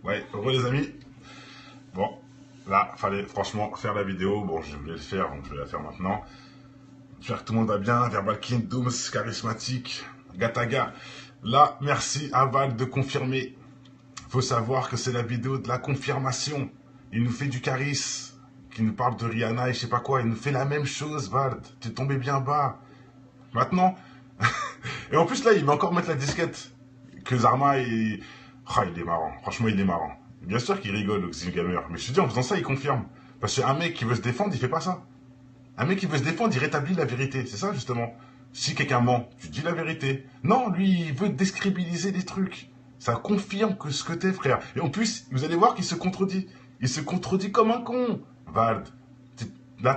Ouais, heureux les amis. Bon, là, fallait franchement faire la vidéo. Bon, je voulais le faire, donc je vais la faire maintenant. J'espère que tout le monde va bien. Verbal King, Dooms, charismatique, Gataga. Là, merci à Val de confirmer. Faut savoir que c'est la vidéo de la confirmation. Il nous fait du charisme, qui nous parle de Rihanna et je sais pas quoi. Il nous fait la même chose, Vald. Tu es tombé bien bas. Maintenant, et en plus là, il va encore mettre la disquette. Que Zarma, il est marrant. Franchement, il est marrant. Bien sûr qu'il rigole, Xilgamer. Mais je te dis, en faisant ça, il confirme. Parce qu'un mec qui veut se défendre, il fait pas ça. Un mec qui veut se défendre, il rétablit la vérité. C'est ça, justement. Si quelqu'un ment, tu dis la vérité. Non, lui, il veut décrédibiliser des trucs. Ça confirme que ce que t'es, frère. Et en plus, vous allez voir qu'il se contredit. Il se contredit comme un con. Vald, là,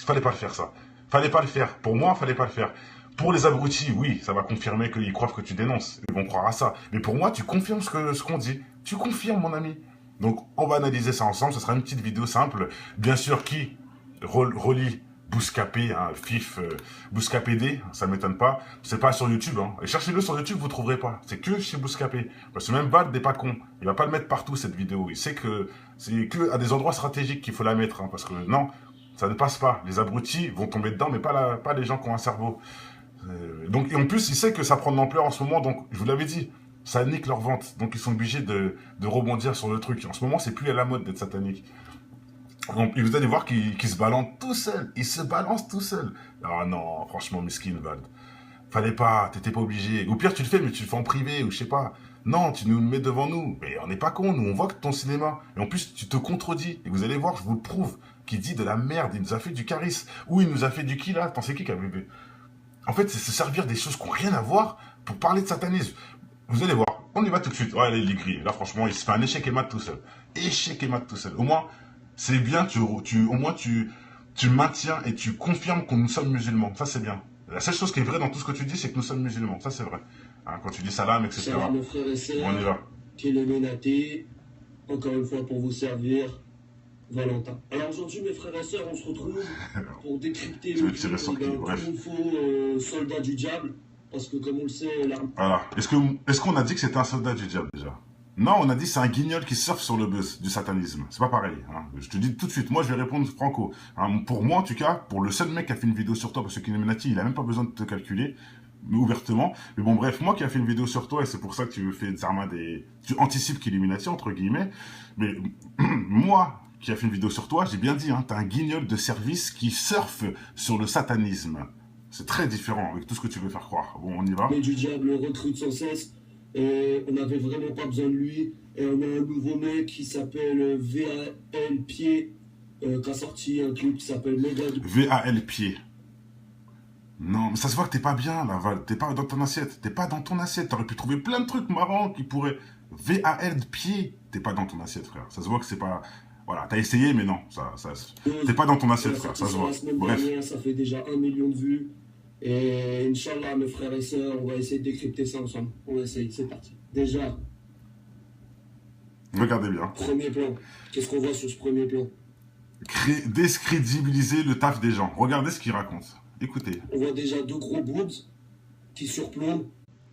fallait pas le faire, ça. Fallait pas le faire. Pour moi, fallait pas le faire. Pour les abrutis, oui, ça va confirmer qu'ils croient que tu dénonces. Ils vont croire à ça. Mais pour moi, tu confirmes ce qu'on dit. Tu confirmes, mon ami. Donc, on va analyser ça ensemble. Ce sera une petite vidéo simple. Bien sûr, qui relie Bouscapé, hein, FIF, Bouscapédé, ça ne m'étonne pas. C'est pas sur YouTube. Hein. Et cherchez-le sur YouTube, vous ne trouverez pas. C'est que chez Bouscapé. Parce que même Bald n'est pas con. Il va pas le mettre partout, cette vidéo. Il sait que c'est que à des endroits stratégiques qu'il faut la mettre. Hein, parce que non, ça ne passe pas. Les abrutis vont tomber dedans, mais pas les gens qui ont un cerveau. Donc, et en plus, il sait que ça prend de l'ampleur en ce moment, donc je vous l'avais dit, ça nique leur vente. Donc ils sont obligés de rebondir sur le truc. En ce moment, c'est plus à la mode d'être satanique. Donc, et vous allez voir qu'il se balance tout seul. Il se balance tout seul. Ah non, franchement, miskin, Vald. Fallait pas, t'étais pas obligé. Au pire, tu le fais, mais tu le fais en privé, ou je sais pas. Non, tu nous le mets devant nous. Mais on n'est pas con, nous, on voit que ton cinéma. Et en plus, tu te contredis. Et vous allez voir, je vous le prouve, qu'il dit de la merde. Il nous a fait du charisme. Ou il nous a fait du qui, là? Attends, c'est qui a bébé? En fait, c'est se servir des choses qui n'ont rien à voir pour parler de satanisme. Vous allez voir, on y va tout de suite. Ouais, il est gris. Là, franchement, il se fait un échec et mat tout seul. Échec et mat tout seul. Au moins, c'est bien, au moins, tu maintiens et tu confirmes que nous sommes musulmans. Ça, c'est bien. La seule chose qui est vraie dans tout ce que tu dis, c'est que nous sommes musulmans. Ça, c'est vrai. Hein, quand tu dis salam, etc. Salam, mes frères et sœurs. On y va. Qui est le Ménaté, encore une fois pour vous servir, Valentin. Alors aujourd'hui, mes frères et sœurs, on se retrouve pour décrypter le tirer sur qui, bref. nouveau soldat du diable. Parce que comme on le sait, l'arme... Voilà. Est-ce qu'on a dit que c'était un soldat du diable, déjà? Non, on a dit que c'est un guignol qui surfe sur le buzz du satanisme. C'est pas pareil. Hein. Je te dis tout de suite, moi je vais répondre franco. Hein, pour moi en tout cas, pour le seul mec qui a fait une vidéo sur toi, parce que Illuminati, il a même pas besoin de te calculer, mais ouvertement. Mais bon bref, moi qui a fait une vidéo sur toi, et c'est pour ça que tu fais tu anticipes qu'Illuminati, entre guillemets, mais moi qui a fait une vidéo sur toi, j'ai bien dit, hein, t'as un guignol de service qui surfe sur le satanisme. C'est très différent avec tout ce que tu veux faire croire. Bon, on y va. Mais du diable recrute sans cesse. Et on n'avait vraiment pas besoin de lui. Et on a un nouveau mec qui s'appelle VAL Pied, qui a sorti un clip qui s'appelle Mega. VAL Pied. Non, mais ça se voit que t'es pas bien, là, Val. T'es pas dans ton assiette. T'es pas dans ton assiette. T'aurais pu trouver plein de trucs marrants qui pourraient... VAL Pied. T'es pas dans ton assiette, frère. Ça se voit que c'est pas... Voilà, t'as essayé, mais non. T'es pas dans ton assiette, frère. Ça se voit. Bref. Dernière, ça fait déjà 1 million de vues. Et Inch'Allah, mes frères et sœurs, on va essayer de décrypter ça ensemble. On essaye, c'est parti. Déjà, regardez bien. premier plan. Qu'est-ce qu'on voit sur ce premier plan? Décrédibiliser le taf des gens. Regardez ce qu'il raconte. Écoutez. On voit déjà 2 gros boobs qui surplombent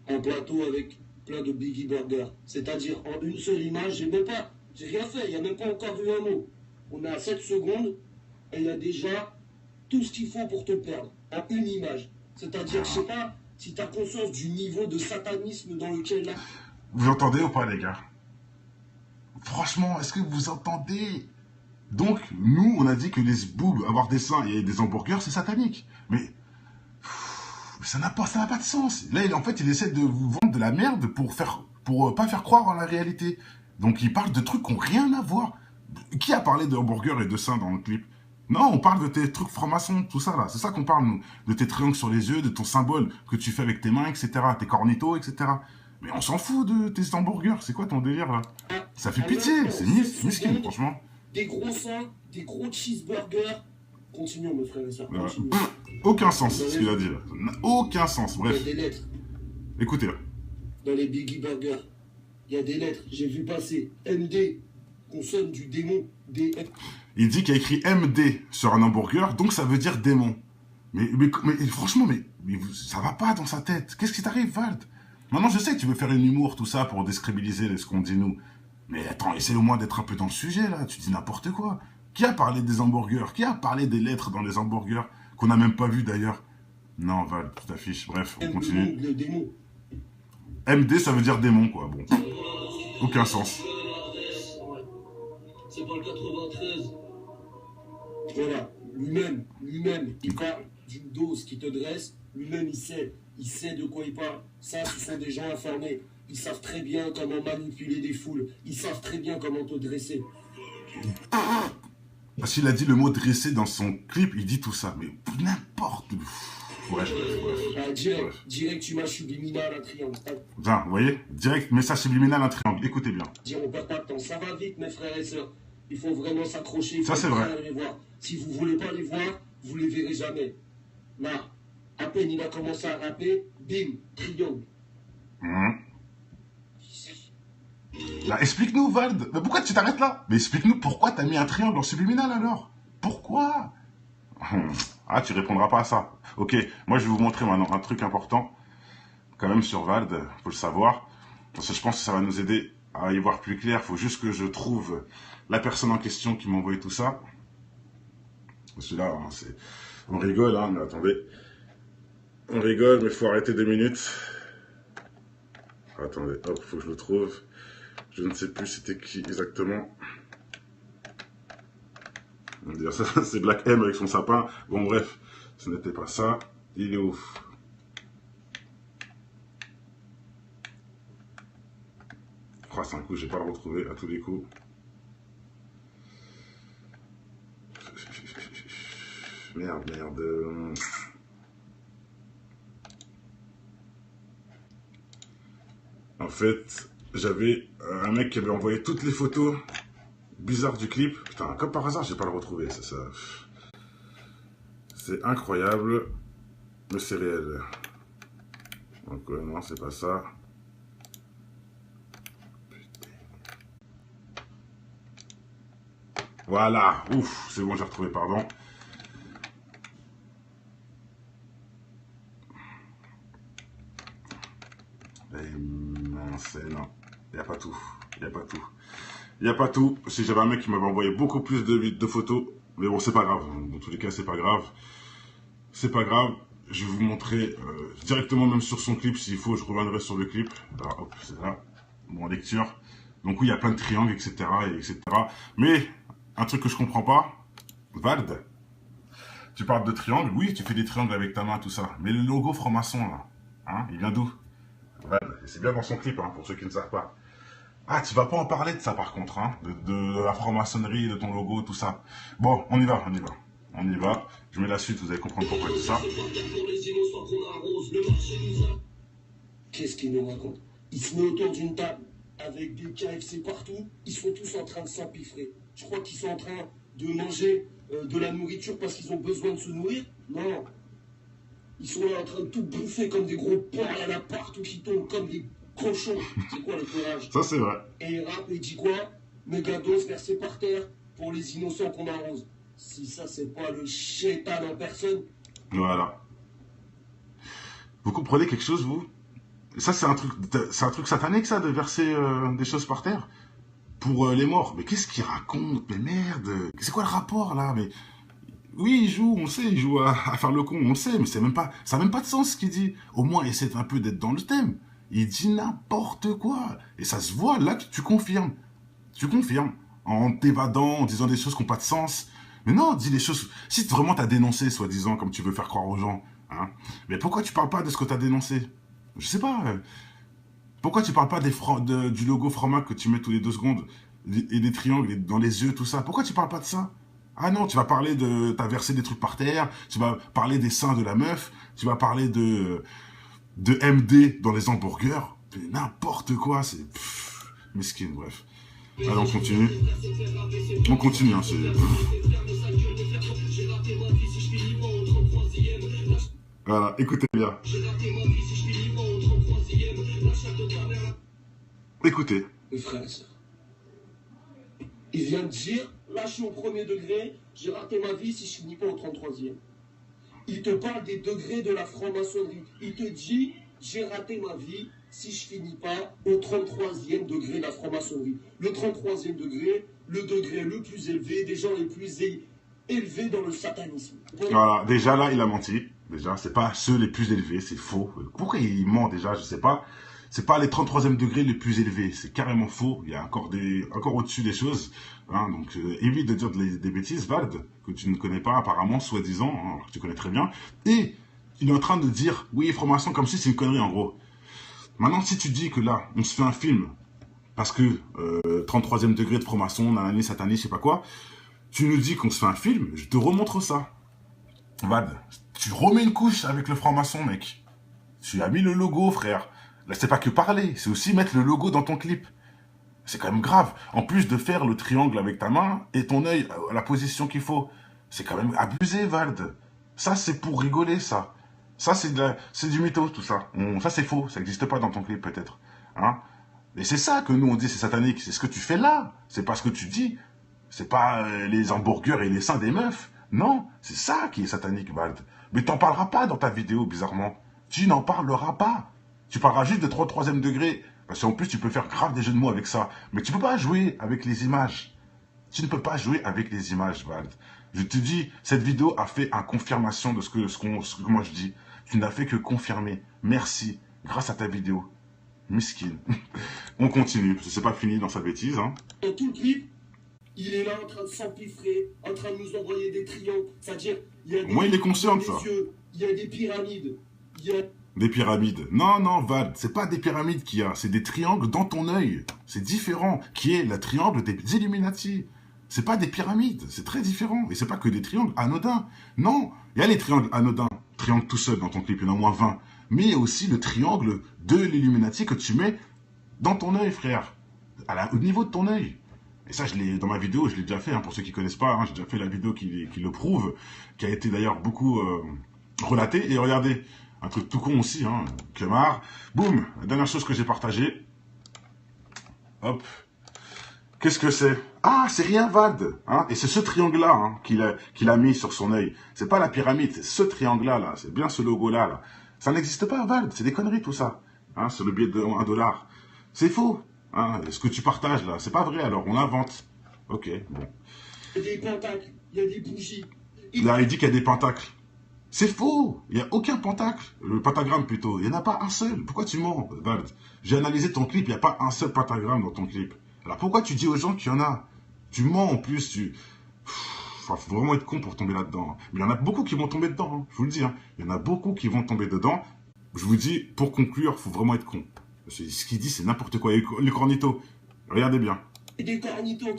un plateau avec plein de Biggie Burger. C'est-à-dire, en une seule image, j'ai rien fait, il n'y a même pas encore eu un mot. On a 7 secondes et il y a déjà tout ce qu'il faut pour te perdre. En une image. C'est-à-dire, je sais pas si tu as conscience du niveau de satanisme dans lequel là... Vous entendez ou pas, les gars? Franchement, est-ce que vous entendez? Donc, nous, on a dit que les boobs, avoir des seins et des hamburgers, c'est satanique. Mais ça n'a pas de sens. Là, en fait, il essaie de vous vendre de la merde pour pas faire croire en la réalité. Donc, il parle de trucs qui n'ont rien à voir. Qui a parlé de hamburgers et de seins dans le clip? Non, on parle de tes trucs francs-maçons, tout ça, là. C'est ça qu'on parle, nous. De tes triangles sur les yeux, de ton symbole que tu fais avec tes mains, etc. Tes cornitos, etc. Mais on s'en fout de tes hamburgers. C'est quoi ton délire, là? Ça fait pitié. C'est miskin, franchement. Des gros seins, des gros cheeseburgers. Continuons, mes frères et sœurs. Aucun sens, ce qu'il a dit, là. Aucun sens, bref. Il y a des lettres. Écoutez, là. Dans les Biggie Burgers, il y a des lettres. J'ai vu passer MD, consonne du démon, DF. Il dit qu'il y a écrit MD sur un hamburger, donc ça veut dire démon. Mais franchement, ça va pas dans sa tête. Qu'est-ce qui t'arrive, Vald? Maintenant, je sais que tu veux faire une humour, tout ça, pour décrédibiliser ce qu'on dit nous. Mais attends, essaie au moins d'être un peu dans le sujet, là. Tu dis n'importe quoi. Qui a parlé des hamburgers? Qui a parlé des lettres dans les hamburgers? Qu'on n'a même pas vu, d'ailleurs. Non, Val, tu t'affiches. Bref, on continue. Le démon. MD, ça veut dire démon, quoi. Bon. Aucun sens. C'est pas le 93. Voilà, lui-même, il parle d'une dose qui te dresse. Lui-même, il sait de quoi il parle. Ça, ce sont des gens informés. Ils savent très bien comment manipuler des foules. Ils savent très bien comment te dresser. Parce qu'il a dit le mot dressé dans son clip, il dit tout ça. Mais n'importe. Bref. Ah, direct, tu m'as subliminal un triangle. Tiens, vous voyez? Direct, message subliminal, un triangle. Écoutez bien. On perd pas de temps. Ça va vite, mes frères et sœurs. Il faut vraiment s'accrocher. Ça, c'est vrai. Les voir. Si vous voulez pas les voir, vous les verrez jamais. Là, à peine il a commencé à rapper, bim, triangle. Là, explique-nous, Vald. Mais pourquoi tu t'arrêtes là? Mais explique-nous pourquoi t'as mis un triangle en subliminal alors? Pourquoi? Ah, tu répondras pas à ça. Ok, moi je vais vous montrer maintenant un truc important, quand même sur Vald, faut le savoir. Parce que je pense que ça va nous aider à y voir plus clair. Faut juste que je trouve la personne en question qui m'a envoyé tout ça. Parce que là, hein, on rigole, hein, mais attendez. On rigole, mais il faut arrêter 2 minutes. Attendez, hop, faut que je le trouve. Je ne sais plus c'était qui exactement. On va dire ça, c'est Black M avec son sapin. Bon, bref, ce n'était pas ça. Il est où? Oh, c'est un coup, je vais pas le retrouver à tous les coups. Merde. En fait, j'avais un mec qui avait envoyé toutes les photos bizarres du clip. Putain, comme par hasard, j'ai pas le retrouvé. C'est incroyable, mais c'est réel. Donc, non, c'est pas ça. Putain. Voilà, ouf, c'est bon, j'ai retrouvé, pardon. Non, il n'y a pas tout. Il n'y a pas tout. Si j'avais un mec qui m'avait envoyé beaucoup plus de photos, mais bon, c'est pas grave. Dans tous les cas, c'est pas grave. C'est pas grave. Je vais vous montrer directement même sur son clip. S'il faut, je reviendrai sur le clip. Alors, hop, c'est là. Bon, lecture. Donc oui, il y a plein de triangles, etc., etc. Mais, un truc que je comprends pas, Vald, tu parles de triangles. Oui, tu fais des triangles avec ta main, tout ça. Mais le logo franc-maçon, là, hein, il vient d'où? C'est bien dans son clip, hein, pour ceux qui ne savent pas. Ah, tu vas pas en parler de ça par contre, hein, de la franc-maçonnerie, de ton logo, tout ça. Bon, on y va. Je mets la suite, vous allez comprendre pourquoi tout ça. Qu'est-ce qu'il nous raconte? Il se met autour d'une table avec des KFC partout. Ils sont tous en train de s'empiffrer. Je crois qu'ils sont en train de manger de la nourriture parce qu'ils ont besoin de se nourrir. Non. Ils sont là en train de tout bouffer comme des gros porcs. Il y en a partout qui tombent comme des cochons. C'est quoi le courage? Ça, c'est vrai. Et il rappe et dit quoi? Méga dose versée par terre pour les innocents qu'on arrose. Si ça, c'est pas le chétan en personne. Voilà. Vous comprenez quelque chose, vous? Ça, c'est un truc satanique, ça, de verser des choses par terre pour les morts. Mais qu'est-ce qu'il raconte? Mais merde. C'est quoi le rapport, là? Mais oui, il joue, on sait, il joue à faire le con, on le sait, mais ça n'a même pas de sens ce qu'il dit. Au moins, essaie un peu d'être dans le thème. Il dit n'importe quoi. Et ça se voit, là, tu confirmes. Tu confirmes. En t'évadant, en disant des choses qui n'ont pas de sens. Mais non, dis les choses. Si vraiment t'as dénoncé, soi-disant, comme tu veux faire croire aux gens, hein, mais pourquoi tu parles pas de ce que t'as dénoncé? Je sais pas. Pourquoi tu parles pas du logo Framac que tu mets tous les 2 secondes et des triangles dans les yeux, tout ça? Pourquoi tu parles pas de ça? Ah non, tu vas parler de... T'as versé des trucs par terre, tu vas parler des seins de la meuf, tu vas parler de MD dans les hamburgers. N'importe quoi, c'est... Mesquine, bref. Allez, on continue. On continue, hein, c'est... Voilà, écoutez bien. Écoutez. Mes frères et sœurs, il vient de dire, là je suis au 1er degré, j'ai raté ma vie si je finis pas au 33e. Il te parle des degrés de la franc-maçonnerie. Il te dit, j'ai raté ma vie si je finis pas au 33e degré de la franc-maçonnerie. Le 33e degré, le degré le plus élevé, des gens les plus élevés dans le satanisme. Voilà, déjà là, il a menti. Déjà, c'est pas ceux les plus élevés, c'est faux. Pourquoi il ment déjà, je sais pas. C'est pas les 33e degrés les plus élevés, c'est carrément faux. Il y a encore au-dessus des choses. Hein, donc, évite de dire des bêtises, Vald, que tu ne connais pas apparemment, soi-disant, hein, alors que tu connais très bien. Et il est en train de dire, oui, franc-maçon, comme si c'est une connerie en gros. Maintenant, si tu dis que là, on se fait un film, parce que 33e degré de franc-maçon, nanani, satané, je sais pas quoi, tu nous dis qu'on se fait un film, je te remontre ça. Vad, tu remets une couche avec le franc-maçon, mec. Tu as mis le logo, frère. Là, c'est pas que parler, c'est aussi mettre le logo dans ton clip. C'est quand même grave. En plus de faire le triangle avec ta main et ton œil à la position qu'il faut. C'est quand même abusé, Vald. Ça, c'est pour rigoler, ça. Ça, c'est du mytho, tout ça. Ça, c'est faux. Ça n'existe pas dans ton clip, peut-être. Hein? Et c'est ça que nous, on dit, c'est satanique. C'est ce que tu fais là. C'est pas ce que tu dis. C'est pas les hamburgers et les seins des meufs. Non, c'est ça qui est satanique, Vald. Mais t'en parleras pas dans ta vidéo, bizarrement. Tu n'en parleras pas. Tu parleras juste de 33e degré. Parce qu'en plus, tu peux faire grave des jeux de mots avec ça. Mais tu peux pas jouer avec les images. Tu ne peux pas jouer avec les images, Vald. Je te dis, cette vidéo a fait une confirmation de ce que moi je dis. Tu n'as fait que confirmer. Merci. Grâce à ta vidéo. Miskin. On continue, parce que c'est pas fini dans sa bêtise. Hein. Dans tout le clip, il est là en train de s'empiffrer, en train de nous envoyer des triangles. C'est-à-dire, il y a des, moi, il est conscient de ça. Yeux, il y a des pyramides. Il y a... Des pyramides. Non, non, Vald, c'est pas des pyramides qu'il y a, c'est des triangles dans ton œil. C'est différent, qui est le triangle des Illuminati. C'est pas des pyramides, c'est très différent. Et c'est pas que des triangles anodins. Non, il y a les triangles anodins, triangles tout seul dans ton clip, il y en a au moins 20. Mais il y a aussi le triangle de l'Illuminati que tu mets dans ton œil, frère. Au niveau de ton œil. Et ça, dans ma vidéo, je l'ai déjà fait, hein, pour ceux qui connaissent pas, hein, j'ai déjà fait la vidéo qui le prouve, qui a été d'ailleurs beaucoup relatée. Et regardez, un truc tout con aussi, hein, Kemar. Boum, la dernière chose que j'ai partagée. Hop. Qu'est-ce que c'est? Ah, c'est rien, Vald. Hein, et c'est ce triangle-là hein, qu'il a mis sur son œil. C'est pas la pyramide, c'est ce triangle-là. Là. C'est bien ce logo-là. Là. Ça n'existe pas, Vald. C'est des conneries, tout ça. Hein, sur le billet de $1. C'est faux. Hein, ce que tu partages, là, c'est pas vrai, alors. On invente. Ok, bon. Il y a des pentacles, il y a des bougies. Là, il dit qu'il y a des pentacles. C'est faux. Il n'y a aucun pentacle. Le pentagramme, plutôt. Il n'y en a pas un seul. Pourquoi tu mens, Vald? J'ai analysé ton clip. Il n'y a pas un seul pentagramme dans ton clip. Alors pourquoi tu dis aux gens qu'il y en a? Tu mens en plus, Enfin, faut vraiment être con pour tomber là-dedans. Mais il y en a beaucoup qui vont tomber dedans, hein. Je vous le dis. Hein. Il y en a beaucoup qui vont tomber dedans. Je vous dis, pour conclure, faut vraiment être con. Parce que ce qu'il dit, c'est n'importe quoi. Les cornitos, regardez bien. Et des cornitos.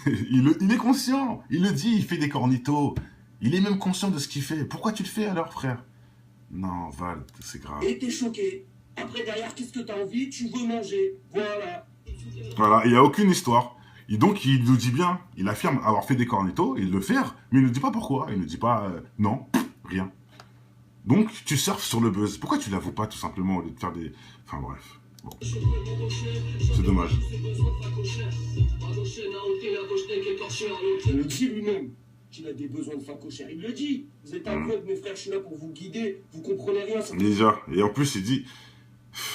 il est conscient. Il le dit, il fait des cornitos. Il est même conscient de ce qu'il fait. Pourquoi tu le fais alors, frère? Non, Vald, c'est grave. Et t'es choqué. Après, derrière, qu'est-ce que t'as envie? Tu veux manger. Voilà. Voilà, il n'y a aucune histoire. Et donc, il nous dit bien, il affirme avoir fait des cornitos, et le faire, mais il ne dit pas pourquoi. Il ne dit pas non, rien. Donc, tu surfes sur le buzz. Pourquoi tu l'avoues pas, tout simplement, au lieu de faire des... Enfin, bref. Bon. C'est dommage. Il le dit lui-même qu'il a des besoins de facochère. Il le dit. Vous êtes un club, mes frères, je suis là pour vous guider. Vous comprenez rien. Ça... Déjà. Et en plus, il dit...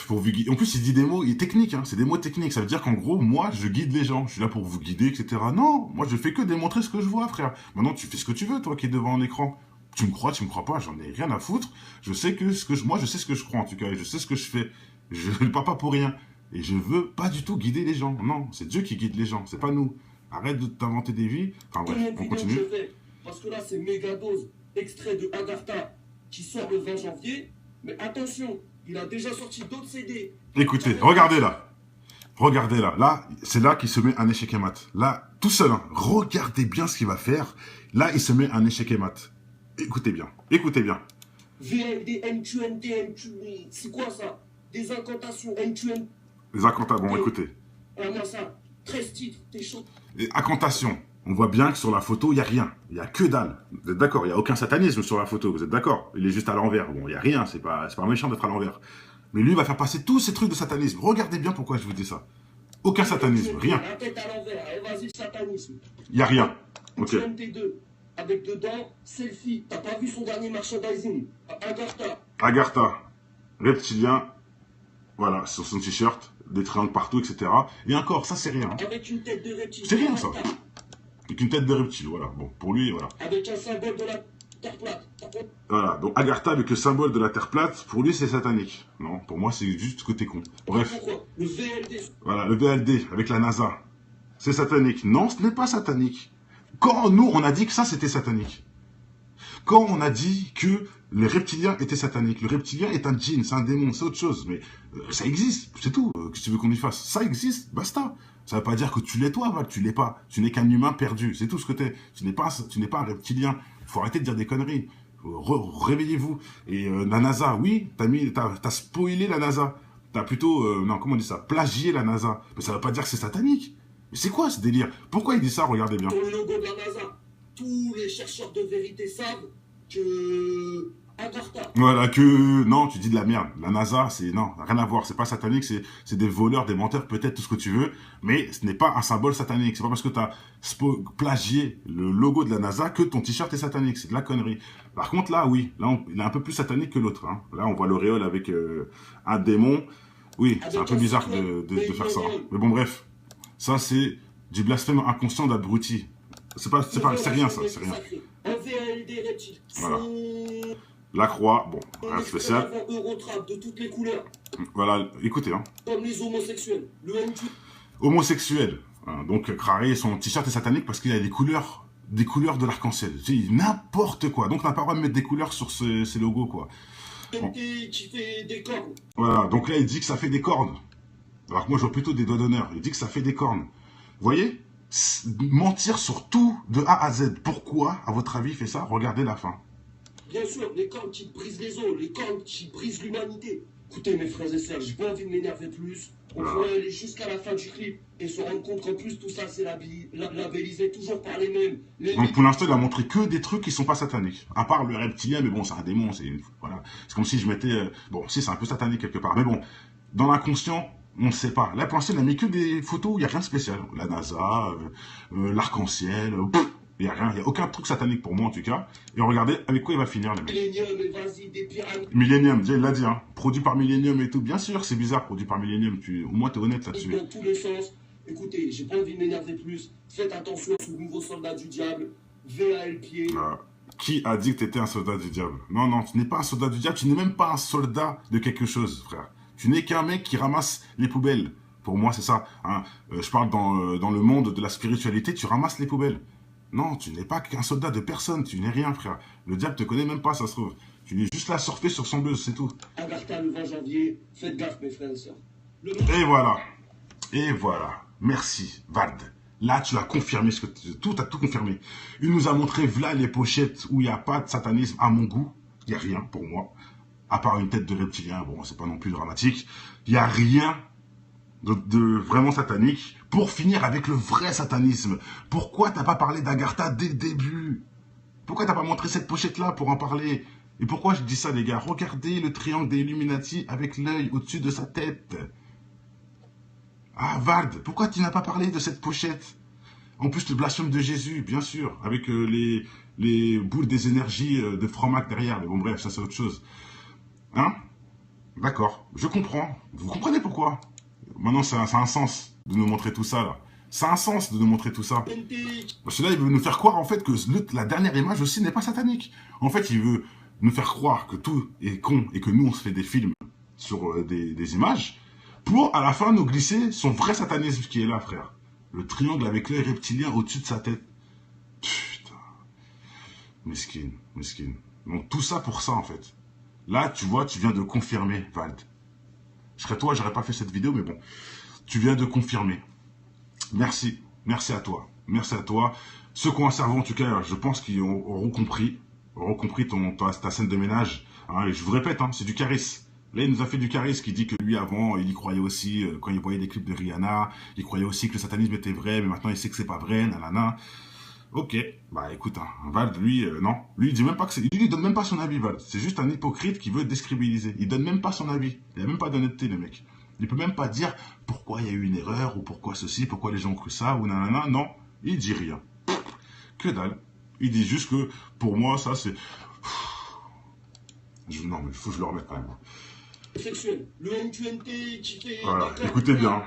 En plus, il dit des mots techniques, hein. C'est des mots techniques. Ça veut dire qu'en gros, moi, je guide les gens. Je suis là pour vous guider, etc. Non, moi, je fais que démontrer ce que je vois, frère. Maintenant, tu fais ce que tu veux, toi, qui es devant un écran. Tu me crois pas, j'en ai rien à foutre. Je sais moi, je sais ce que je crois, en tout cas, et je sais ce que je fais. Je ne parle pas pour rien. Et je veux pas du tout guider les gens. Non, c'est Dieu qui guide les gens, c'est pas nous. Arrête de t'inventer des vies. Enfin bref, on continue. Parce que là, c'est méga dose, extrait de Agartha, qui sort le 20 janvier. Mais attention, il a déjà sorti d'autres CD. Écoutez, regardez là. Regardez là. Là, c'est là qu'il se met un échec et mat. Là, tout seul. Hein. Regardez bien ce qu'il va faire. Là, il se met un échec et mat. Écoutez bien. Écoutez bien. VLD, NQNT, c'est quoi ça? Des incantations, NQNT. Les incantations, bon, écoutez. Alors moi ça, 13 titres, t'es chaud. Les incantations. On voit bien que sur la photo, il n'y a rien. Il n'y a que dalle. Vous êtes d'accord? Il n'y a aucun satanisme sur la photo. Vous êtes d'accord? Il est juste à l'envers. Bon, il n'y a rien. C'est pas méchant d'être à l'envers. Mais lui, il va faire passer tous ces trucs de satanisme. Regardez bien pourquoi je vous dis ça. Aucun satanisme. Rien. La tête à l'envers. Allez, vas-y, satanisme. Il n'y a rien. Ok. MT2. Avec dedans, selfie. T'as pas vu son dernier merchandising? Agartha. Agartha. Reptilien. Voilà, sur son t-shirt, des triangles partout, etc. Et encore, ça c'est rien. Avec une tête de reptile. C'est rien ça. Avec une tête de reptile, voilà. Bon, pour lui, voilà. Avec un symbole de la terre plate. Voilà, donc Agartha avec le symbole de la terre plate, pour lui c'est satanique. Non, pour moi c'est juste côté con. Bref. Pourquoi? Le VLD. Voilà, le VLD avec la NASA. C'est satanique. Non, ce n'est pas satanique. Quand nous, on a dit que ça c'était satanique. Quand on a dit que les reptiliens étaient sataniques. Le reptilien est un djinn, c'est un démon, c'est autre chose. Mais ça existe, c'est tout. Qu'est-ce que tu veux qu'on y fasse? Ça existe, basta. Ça ne veut pas dire que tu l'es toi, Val, tu l'es pas. Tu n'es qu'un humain perdu, c'est tout ce que tu es. Tu n'es pas un reptilien. Il faut arrêter de dire des conneries. Réveillez-vous. Et la NASA, oui, t'as spoilé la NASA. T'as plutôt, non, comment on dit ça? Plagié la NASA. Mais ça ne veut pas dire que c'est satanique. Mais c'est quoi ce délire? Pourquoi il dit ça? Regardez bien. Pour le logo de la NASA, tous les chercheurs de vérité savent que Agartha. Voilà, que non, tu dis de la merde. La NASA, c'est non, rien à voir. C'est pas satanique, c'est des voleurs, des menteurs, peut-être tout ce que tu veux, mais ce n'est pas un symbole satanique. C'est pas parce que tu as plagié le logo de la NASA que ton t-shirt est satanique. C'est de la connerie. Par contre, là, oui, là, il est un peu plus satanique que l'autre. Hein. Là, on voit l'auréole avec un démon. Oui, c'est un peu bizarre de faire ça. Mais bon, bref, ça c'est du blasphème inconscient d'abruti. C'est rien ça, c'est rien. Un VLD reptile. Voilà. La croix, bon, rien de spécial. Eurotrap de toutes les couleurs. Voilà, écoutez. Hein. Comme les homosexuels. Le MQ. Homosexuel. Hein, donc, Crary, son t-shirt est satanique parce qu'il a des couleurs de l'arc-en-ciel. N'importe quoi. Donc, on n'a pas le droit de mettre des couleurs sur ces logos, quoi. Bon. Qui fait des cornes. Voilà, donc là, il dit que ça fait des cornes. Alors que moi, je vois plutôt des doigts d'honneur. Il dit que ça fait des cornes. Vous voyez? Mentir sur tout de A à Z. Pourquoi, à votre avis, il fait ça? Regardez la fin. Bien sûr, les cornes qui brisent les os, les cornes qui brisent l'humanité. Écoutez, mes frères et sœurs, j'ai pas envie de m'énerver plus. On va aller jusqu'à la fin du clip et se rendre compte qu'en plus, tout ça, c'est labellisé toujours par les mêmes. Donc, pour l'instant, il a montré que des trucs qui sont pas sataniques. À part le reptilien, mais bon, c'est un démon. Voilà. C'est comme si je mettais... bon, si, c'est un peu satanique quelque part. Mais bon, dans l'inconscient... On ne sait pas. Là, pour l'instant, il n'a mis que des photos où il n'y a rien de spécial. La NASA, l'arc-en-ciel, il n'y a rien. Il n'y a aucun truc satanique pour moi, en tout cas. Et regardez avec quoi il va finir, les mecs. Millennium, et vas-y, des pyramides. Millennium, il l'a dit, hein. Produit par Millennium et tout. Bien sûr, c'est bizarre, produit par Millennium. Au moins, tu es honnête là-dessus. Dans tous les sens. Écoutez, j'ai pas envie de m'énerver plus. Faites attention à ce nouveau soldat du diable. VALP. Qui a dit que tu étais un soldat du diable? Non, non, tu n'es pas un soldat du diable. Tu n'es même pas un soldat de quelque chose, frère. Tu n'es qu'un mec qui ramasse les poubelles. Pour moi, c'est ça. Hein. Je parle dans le monde de la spiritualité, tu ramasses les poubelles. Non, tu n'es pas qu'un soldat de personne. Tu n'es rien, frère. Le diable te connaît même pas, ça se trouve. Tu es juste là à surfer sur son buzz, c'est tout. Agartha, le 20 janvier. Faites gaffe, mes frères et sœurs. Et voilà. Et voilà. Merci, Vald. Là, tu as confirmé ce que tout a tout confirmé. Il nous a montré, voilà les pochettes où il n'y a pas de satanisme à mon goût. Il n'y a rien pour moi. À part une tête de reptilien, bon, c'est pas non plus dramatique. Il n'y a rien de vraiment satanique. Pour finir avec le vrai satanisme, pourquoi t'as pas parlé d'Agartha dès le début? Pourquoi t'as pas montré cette pochette-là pour en parler? Et pourquoi je dis ça, les gars? Regardez le triangle des Illuminati avec l'œil au-dessus de sa tête. Ah, Vald, pourquoi tu n'as pas parlé de cette pochette? En plus, le blasphème de Jésus, bien sûr, avec les boules des énergies de Fromac derrière. Mais bon, bref, ça c'est autre chose. Hein? D'accord, je comprends. Vous comprenez pourquoi? Maintenant, ça a un sens de nous montrer tout ça, là. Ça a un sens de nous montrer tout ça. Parce que là, il veut nous faire croire, en fait, que la dernière image aussi n'est pas satanique. En fait, il veut nous faire croire que tout est con et que nous, on se fait des films sur des images pour, à la fin, nous glisser son vrai satanisme qui est là, frère. Le triangle avec l'œil reptilien au-dessus de sa tête. Putain. Mesquine, mesquine. Donc, tout ça pour ça, en fait. Là, tu vois, tu viens de confirmer, Vald. Je serais toi, j'aurais pas fait cette vidéo, mais bon. Tu viens de confirmer. Merci. Merci à toi. Merci à toi. Ceux qui ont un cerveau, en tout cas, je pense qu'ils auront compris ta scène de ménage. Hein, et je vous répète, hein, c'est du charisme. Là, il nous a fait du charisme qui dit que lui, avant, il y croyait aussi, quand il voyait des clips de Rihanna, il croyait aussi que le satanisme était vrai, mais maintenant, il sait que c'est pas vrai, nanana. Ok, bah écoute, hein, Vald, lui, non. Lui, il dit même pas que c'est... Lui, il donne même pas son avis, Vald. C'est juste un hypocrite qui veut décrédibiliser. Il donne même pas son avis. Il a même pas d'honnêteté, le mec. Il peut même pas dire pourquoi il y a eu une erreur, ou pourquoi ceci, pourquoi les gens ont cru ça, ou nanana. Non, il dit rien. Que dalle. Il dit juste que, pour moi, ça, c'est... Non, mais il faut que je le remette quand même. sexuel. Le MQNT qui fait... Voilà, écoutez bien.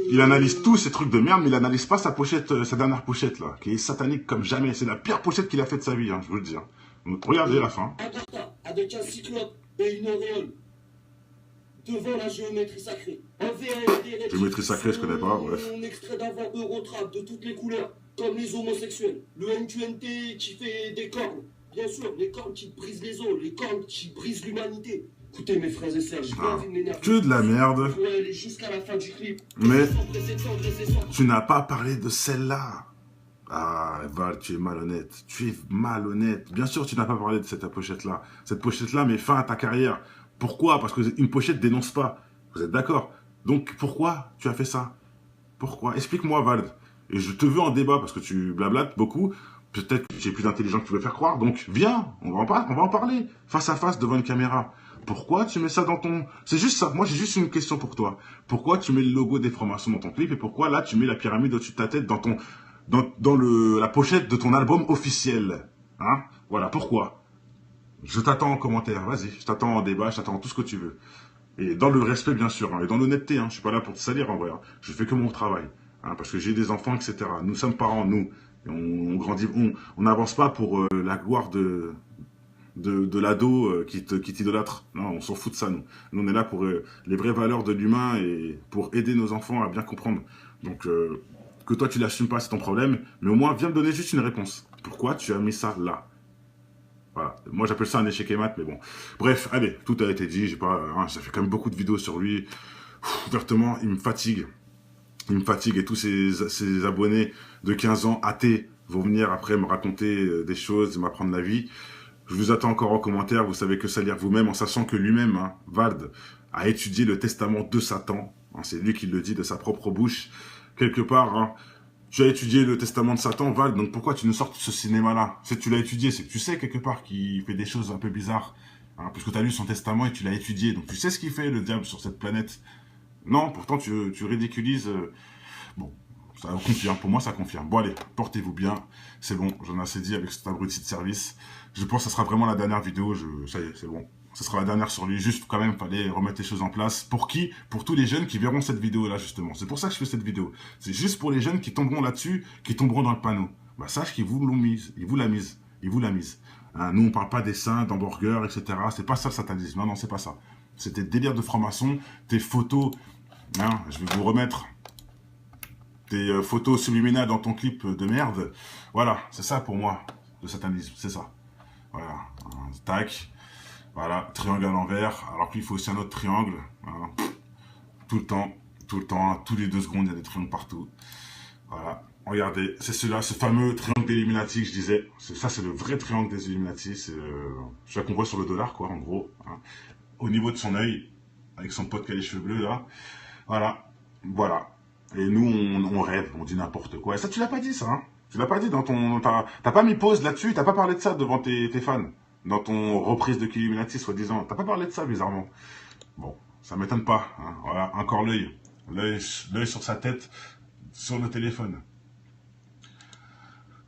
Il analyse tous ces trucs de merde, mais il analyse pas sa pochette, sa dernière pochette là, qui est satanique comme jamais. C'est la pire pochette qu'il a fait de sa vie, hein, je vous le dis. Hein. Donc regardez la fin. Agartha, avec un cyclope et une auréole, devant la géométrie sacrée. Un VALD. Géométrie sacrée, je connais pas, bref. Un extrait d'avant Eurotrap de toutes les couleurs, comme les homosexuels. Le MQNT qui fait des cornes. Bien sûr, les cornes qui brisent les os, les cornes qui brisent l'humanité. Écoutez mes frères et sœurs, j'ai pas envie de m'énerver. Que de la merde. Je pourrais aller jusqu'à la fin du clip. Mais tu n'as pas parlé de celle-là. Ah, Val, tu es malhonnête. Tu es malhonnête. Bien sûr, tu n'as pas parlé de cette pochette-là. Cette pochette-là met fin à ta carrière. Pourquoi? Parce qu'une pochette dénonce pas. Vous êtes d'accord? Donc, pourquoi tu as fait ça? Pourquoi? Explique-moi, Val. Et je te veux en débat parce que tu blablates beaucoup. Peut-être que tu es plus intelligent que tu veux faire croire. Donc, viens, on va en parler. Face à face, devant une caméra. Pourquoi tu mets ça dans ton... C'est juste ça. Moi, j'ai juste une question pour toi. Pourquoi tu mets le logo des francs-maçons dans ton clip? Et pourquoi, là, tu mets la pyramide au-dessus de ta tête dans ton... Dans la pochette de ton album officiel. Hein? Voilà, pourquoi? Je t'attends en commentaire, vas-y. Je t'attends en débat, je t'attends tout ce que tu veux. Et dans le respect, bien sûr, hein, et dans l'honnêteté. Hein, je suis pas là pour te salir, en vrai. Hein. Je fais que mon travail. Hein, parce que j'ai des enfants, etc. Nous sommes parents, nous. Et on grandit, on n'avance pas pour la gloire de l'ado qui t'idolâtre. Non, on s'en fout de ça, nous. Nous, on est là pour les vraies valeurs de l'humain et pour aider nos enfants à bien comprendre. Donc... que toi tu l'assumes pas, c'est ton problème, mais au moins viens me donner juste une réponse. Pourquoi tu as mis ça là? Voilà, moi j'appelle ça un échec et mat, mais bon. Bref, allez, tout a été dit, j'ai pas, hein, ça fait quand même beaucoup de vidéos sur lui. Ouvertement, il me fatigue. Il me fatigue et tous ces abonnés de 15 ans athées vont venir après me raconter des choses, m'apprendre la vie. Je vous attends encore en commentaire, vous savez que ça lire vous-même, en sachant que lui-même, hein, Vald, a étudié le testament de Satan. Hein, c'est lui qui le dit de sa propre bouche. Quelque part, hein, tu as étudié le testament de Satan, Val, donc pourquoi tu nous sors de ce cinéma-là? Si tu l'as étudié, c'est que tu sais quelque part qu'il fait des choses un peu bizarres, hein, parce que tu as lu son testament et tu l'as étudié, donc tu sais ce qu'il fait, le diable, sur cette planète. Non, pourtant tu ridiculises... Bon, ça confirme, pour moi ça confirme. Bon allez, portez-vous bien, c'est bon, j'en ai assez dit avec cet abruti de service. Je pense que ça sera vraiment la dernière vidéo, ça y est, c'est bon. Ce sera la dernière sur lui, juste quand même, fallait remettre les choses en place. Pour qui? Pour tous les jeunes qui verront cette vidéo-là, justement. C'est pour ça que je fais cette vidéo. C'est juste pour les jeunes qui tomberont là-dessus, qui tomberont dans le panneau. Bah, sache qu'ils vous l'ont mise, ils vous la mise, ils vous la mise. Hein, nous, on parle pas des seins, d'hamburgers, etc. C'est pas ça le satanisme, non, non, c'est pas ça. C'était délire de franc-maçon, tes photos, hein, je vais vous remettre tes photos subliminales dans ton clip de merde. Voilà, c'est ça pour moi, le satanisme, c'est ça. Voilà, tac. Voilà, triangle à l'envers, alors qu'il faut aussi un autre triangle. Voilà. Tout le temps, tous les 2 secondes, il y a des triangles partout. Voilà, regardez, c'est celui-là, ce fameux triangle des Illuminati que je disais. Ça, c'est le vrai triangle des Illuminati. C'est celui qu'on voit sur le dollar, quoi, en gros. Hein. Au niveau de son œil, avec son pote qui a les cheveux bleus, là. Voilà, voilà. Et nous, on rêve, on dit n'importe quoi. Et ça, tu l'as pas dit, ça, hein. Tu l'as pas dit dans ton... T'as pas mis pause là-dessus, t'as pas parlé de ça devant tes fans. Dans ton reprise de Illuminati, soi-disant. T'as pas parlé de ça, bizarrement. Bon, ça m'étonne pas. Hein. Voilà, encore l'œil. L'œil sur sa tête, sur le téléphone.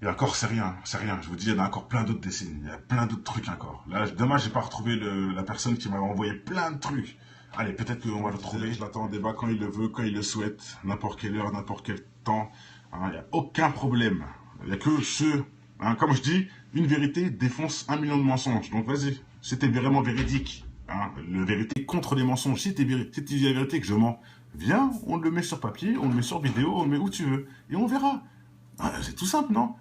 Et encore, c'est rien, c'est rien. Je vous dis, il y en a encore plein d'autres dessins. Il y a plein d'autres trucs encore. Là, dommage, j'ai pas retrouvé la personne qui m'avait envoyé plein de trucs. Allez, peut-être qu'on va le trouver. Je l'attends en débat quand il le veut, quand il le souhaite. N'importe quelle heure, n'importe quel temps. Hein, il n'y a aucun problème. Il n'y a que ceux... Hein, comme je dis, une vérité défonce 1 million de mensonges. Donc vas-y, c'était vraiment véridique. Hein, la vérité contre les mensonges. Si tu dis la vérité que je mens, viens, on le met sur papier, on le met sur vidéo, on le met où tu veux. Et on verra. Ah, c'est tout simple, non?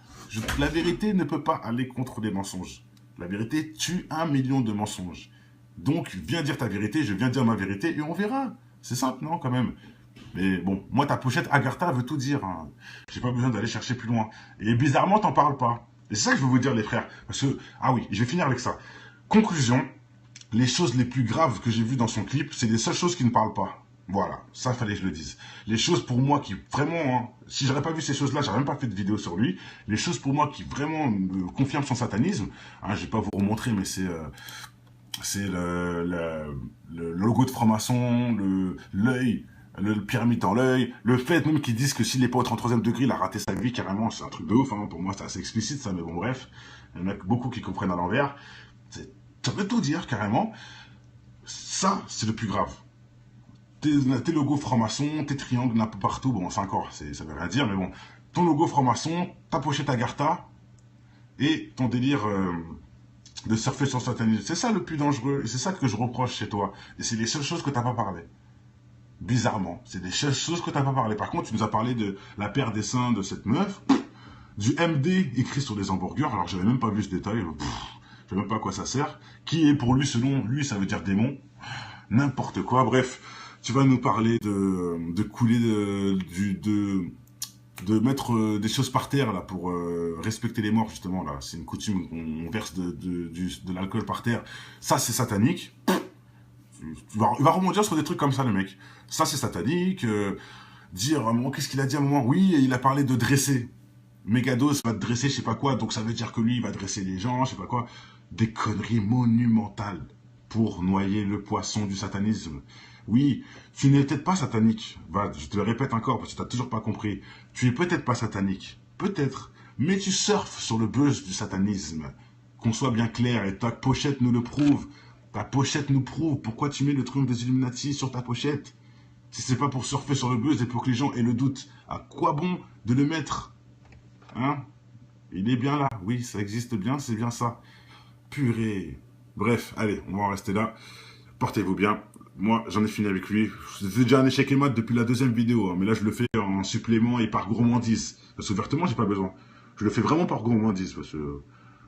La vérité ne peut pas aller contre les mensonges. La vérité tue 1 million de mensonges. Donc, viens dire ta vérité, je viens dire ma vérité, et on verra. C'est simple, non, quand même? Mais bon, moi, ta pochette Agartha veut tout dire. Hein. J'ai pas besoin d'aller chercher plus loin. Et bizarrement, t'en parles pas. Et c'est ça que je veux vous dire, les frères. Parce que, ah oui, je vais finir avec ça. Conclusion, les choses les plus graves que j'ai vues dans son clip, c'est les seules choses qui ne parlent pas. Voilà, ça fallait que je le dise. Les choses pour moi qui vraiment, hein, si j'aurais pas vu ces choses-là, j'aurais même pas fait de vidéo sur lui. Les choses pour moi qui vraiment me confirment son satanisme, hein, je vais pas vous remontrer, mais c'est le logo de franc-maçon, l'œil, le pyramide dans l'œil, le fait même qu'ils disent que s'il n'est pas au 33e degré, il a raté sa vie, carrément, c'est un truc de ouf, hein. Pour moi c'est assez explicite ça, mais bon bref, il y en a beaucoup qui comprennent à l'envers, ça veut tout dire carrément. Ça, c'est le plus grave. Tes logos francs-maçons, tes triangles un peu partout, bon, ça encore, ça veut rien dire, mais bon. Ton logo franc-maçon, ta pochette Agartha, et ton délire de surfer sur le satanisme. C'est ça le plus dangereux, et c'est ça que je reproche chez toi. Et c'est les seules choses que t'as pas parlé. Bizarrement, c'est des choses que t'as pas parlé. Par contre, tu nous as parlé de la paire des seins de cette meuf, du MD écrit sur les hamburgers, alors j'avais même pas vu ce détail, je sais même pas à quoi ça sert. Qui est pour lui, selon lui, ça veut dire démon. N'importe quoi, bref. Tu vas nous parler de couler, de mettre des choses par terre, là, pour respecter les morts, justement, là. C'est une coutume, on verse de l'alcool par terre. Ça, c'est satanique. Il va rebondir sur des trucs comme ça, le mec. Ça, c'est satanique. Dire, qu'est-ce qu'il a dit à un moment? Oui, il a parlé de dresser. Mégados va te dresser, je sais pas quoi, donc ça veut dire que lui, il va dresser les gens, je sais pas quoi. Des conneries monumentales pour noyer le poisson du satanisme. Oui, tu n'es peut-être pas satanique. Va, je te le répète encore, parce que tu n'as toujours pas compris. Tu es peut-être pas satanique. Peut-être. Mais tu surfes sur le buzz du satanisme. Qu'on soit bien clair, et ta pochette nous le prouve. Ta pochette nous prouve. Pourquoi tu mets le triomphe des Illuminati sur ta pochette? Si c'est pas pour surfer sur le buzz et pour que les gens aient le doute, à quoi bon de le mettre? Hein? Il est bien là. Oui, ça existe bien, c'est bien ça. Purée. Bref, allez, on va en rester là. Portez-vous bien. Moi, j'en ai fini avec lui. C'était déjà un échec et mat depuis la deuxième vidéo, hein, mais là, je le fais en supplément et par gourmandise. Parce que ouvertement, j'ai pas besoin. Je le fais vraiment par gourmandise, parce que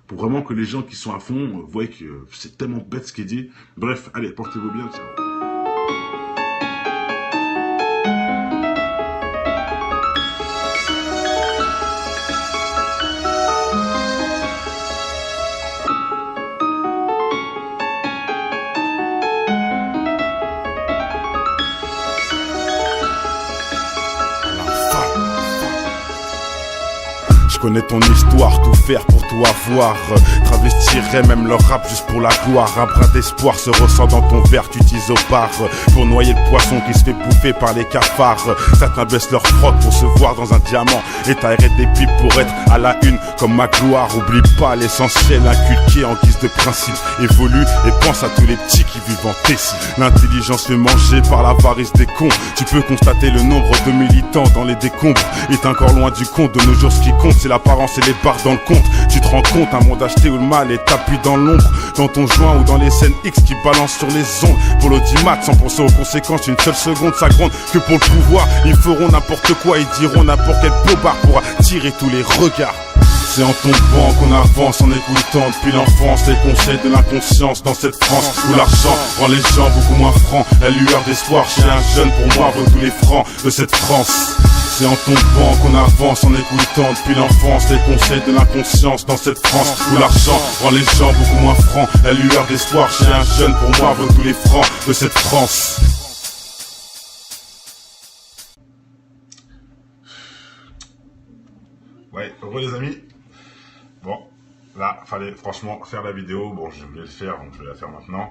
pour vraiment que les gens qui sont à fond voient que c'est tellement bête ce qu'il dit. Bref, allez, portez-vous bien. Ciao. Je connais ton histoire, tout faire pour tout avoir. Travestirais même leur rap juste pour la gloire. Un brin d'espoir se ressent dans ton verre, tu utilises au bar pour noyer le poisson qui se fait bouffer par les cafards. Certains baissent leur froc pour se voir dans un diamant et t'arrêtes des pipes pour être à la une comme ma gloire. Oublie pas l'essentiel inculqué en guise de principe. Évolue et pense à tous les petits qui vivent en Tessie. L'intelligence fait manger par l'avarice des cons. Tu peux constater le nombre de militants dans les décombres. Est encore loin du compte, de nos jours ce qui compte c'est l'apparence et les barres dans le compte. Tu te rends compte, un monde acheté où le mal est tapis dans l'ombre, dans ton joint ou dans les scènes X qui balancent sur les ondes. Pour l'audimat, sans penser aux conséquences, une seule seconde ça gronde que pour le pouvoir. Ils feront n'importe quoi, ils diront n'importe quel bobard pour attirer tous les regards. C'est en tombant qu'on avance en écoutant depuis l'enfance les conseils de l'inconscience dans cette France où l'argent rend les gens beaucoup moins francs. La lueur d'espoir chez un jeune pour moi vaut tous les francs de cette France. C'est en tombant qu'on avance en écoutant depuis l'enfance les conseils de l'inconscience dans cette France où l'argent rend les gens beaucoup moins francs. La lueur d'espoir chez un jeune pour moi vaut tous les francs de cette France. Ouais, heureux les amis. Bon, là, fallait franchement faire la vidéo. Bon, je voulais le faire, donc je vais la faire maintenant.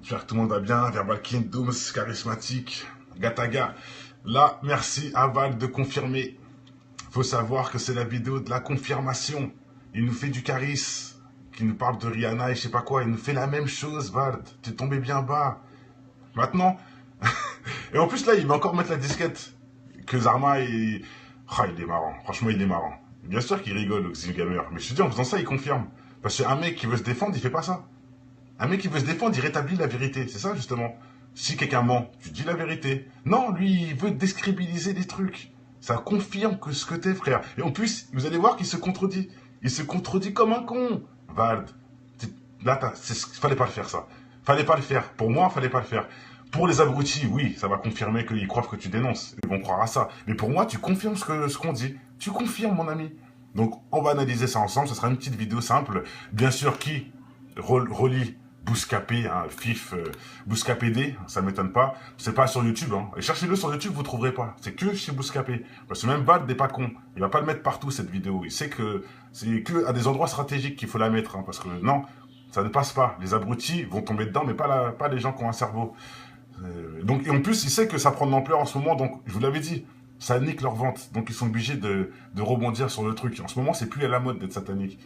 J'espère que tout le monde va bien. Verbal King, Dooms, charismatique, Gataga. Là, merci à Val de confirmer. Faut savoir que c'est la vidéo de la confirmation. Il nous fait du charisme, qui nous parle de Rihanna et je sais pas quoi. Il nous fait la même chose, Val. T'es tombé bien bas. Maintenant. Et en plus, là, il va encore mettre la disquette. Que Zarma, il est marrant. Franchement, il est marrant. Bien sûr qu'il rigole, le Gamer. Mais je te dis, en faisant ça, il confirme. Parce qu'un mec qui veut se défendre, il fait pas ça. Un mec qui veut se défendre, il rétablit la vérité. C'est ça, justement. Si quelqu'un ment, tu dis la vérité. Non, lui, il veut décrédibiliser des trucs. Ça confirme que ce que t'es, frère. Et en plus, vous allez voir qu'il se contredit. Il se contredit comme un con. Vald, là, fallait pas le faire, ça. Fallait pas le faire. Pour moi, fallait pas le faire. Pour les abrutis, oui, ça va confirmer qu'ils croient que tu dénonces. Ils vont croire à ça. Mais pour moi, tu confirmes ce qu'on dit. Tu confirmes, mon ami. Donc, on va analyser ça ensemble. Ce sera une petite vidéo simple. Bien sûr, qui relie Bouscapé, hein, FIF, Bouscapédé, ça m'étonne pas. C'est pas sur YouTube, hein. Et cherchez-le sur YouTube, vous trouverez pas. C'est que chez Bouscapé. Parce que même Bad n'est pas con. Il va pas le mettre partout, cette vidéo. Il sait que c'est que à des endroits stratégiques qu'il faut la mettre, hein, parce que non, ça ne passe pas. Les abrutis vont tomber dedans, mais pas les gens qui ont un cerveau. Donc, et en plus, il sait que ça prend de l'ampleur en ce moment, donc je vous l'avais dit, ça nique leur vente. Donc ils sont obligés de rebondir sur le truc. En ce moment, c'est plus à la mode d'être satanique.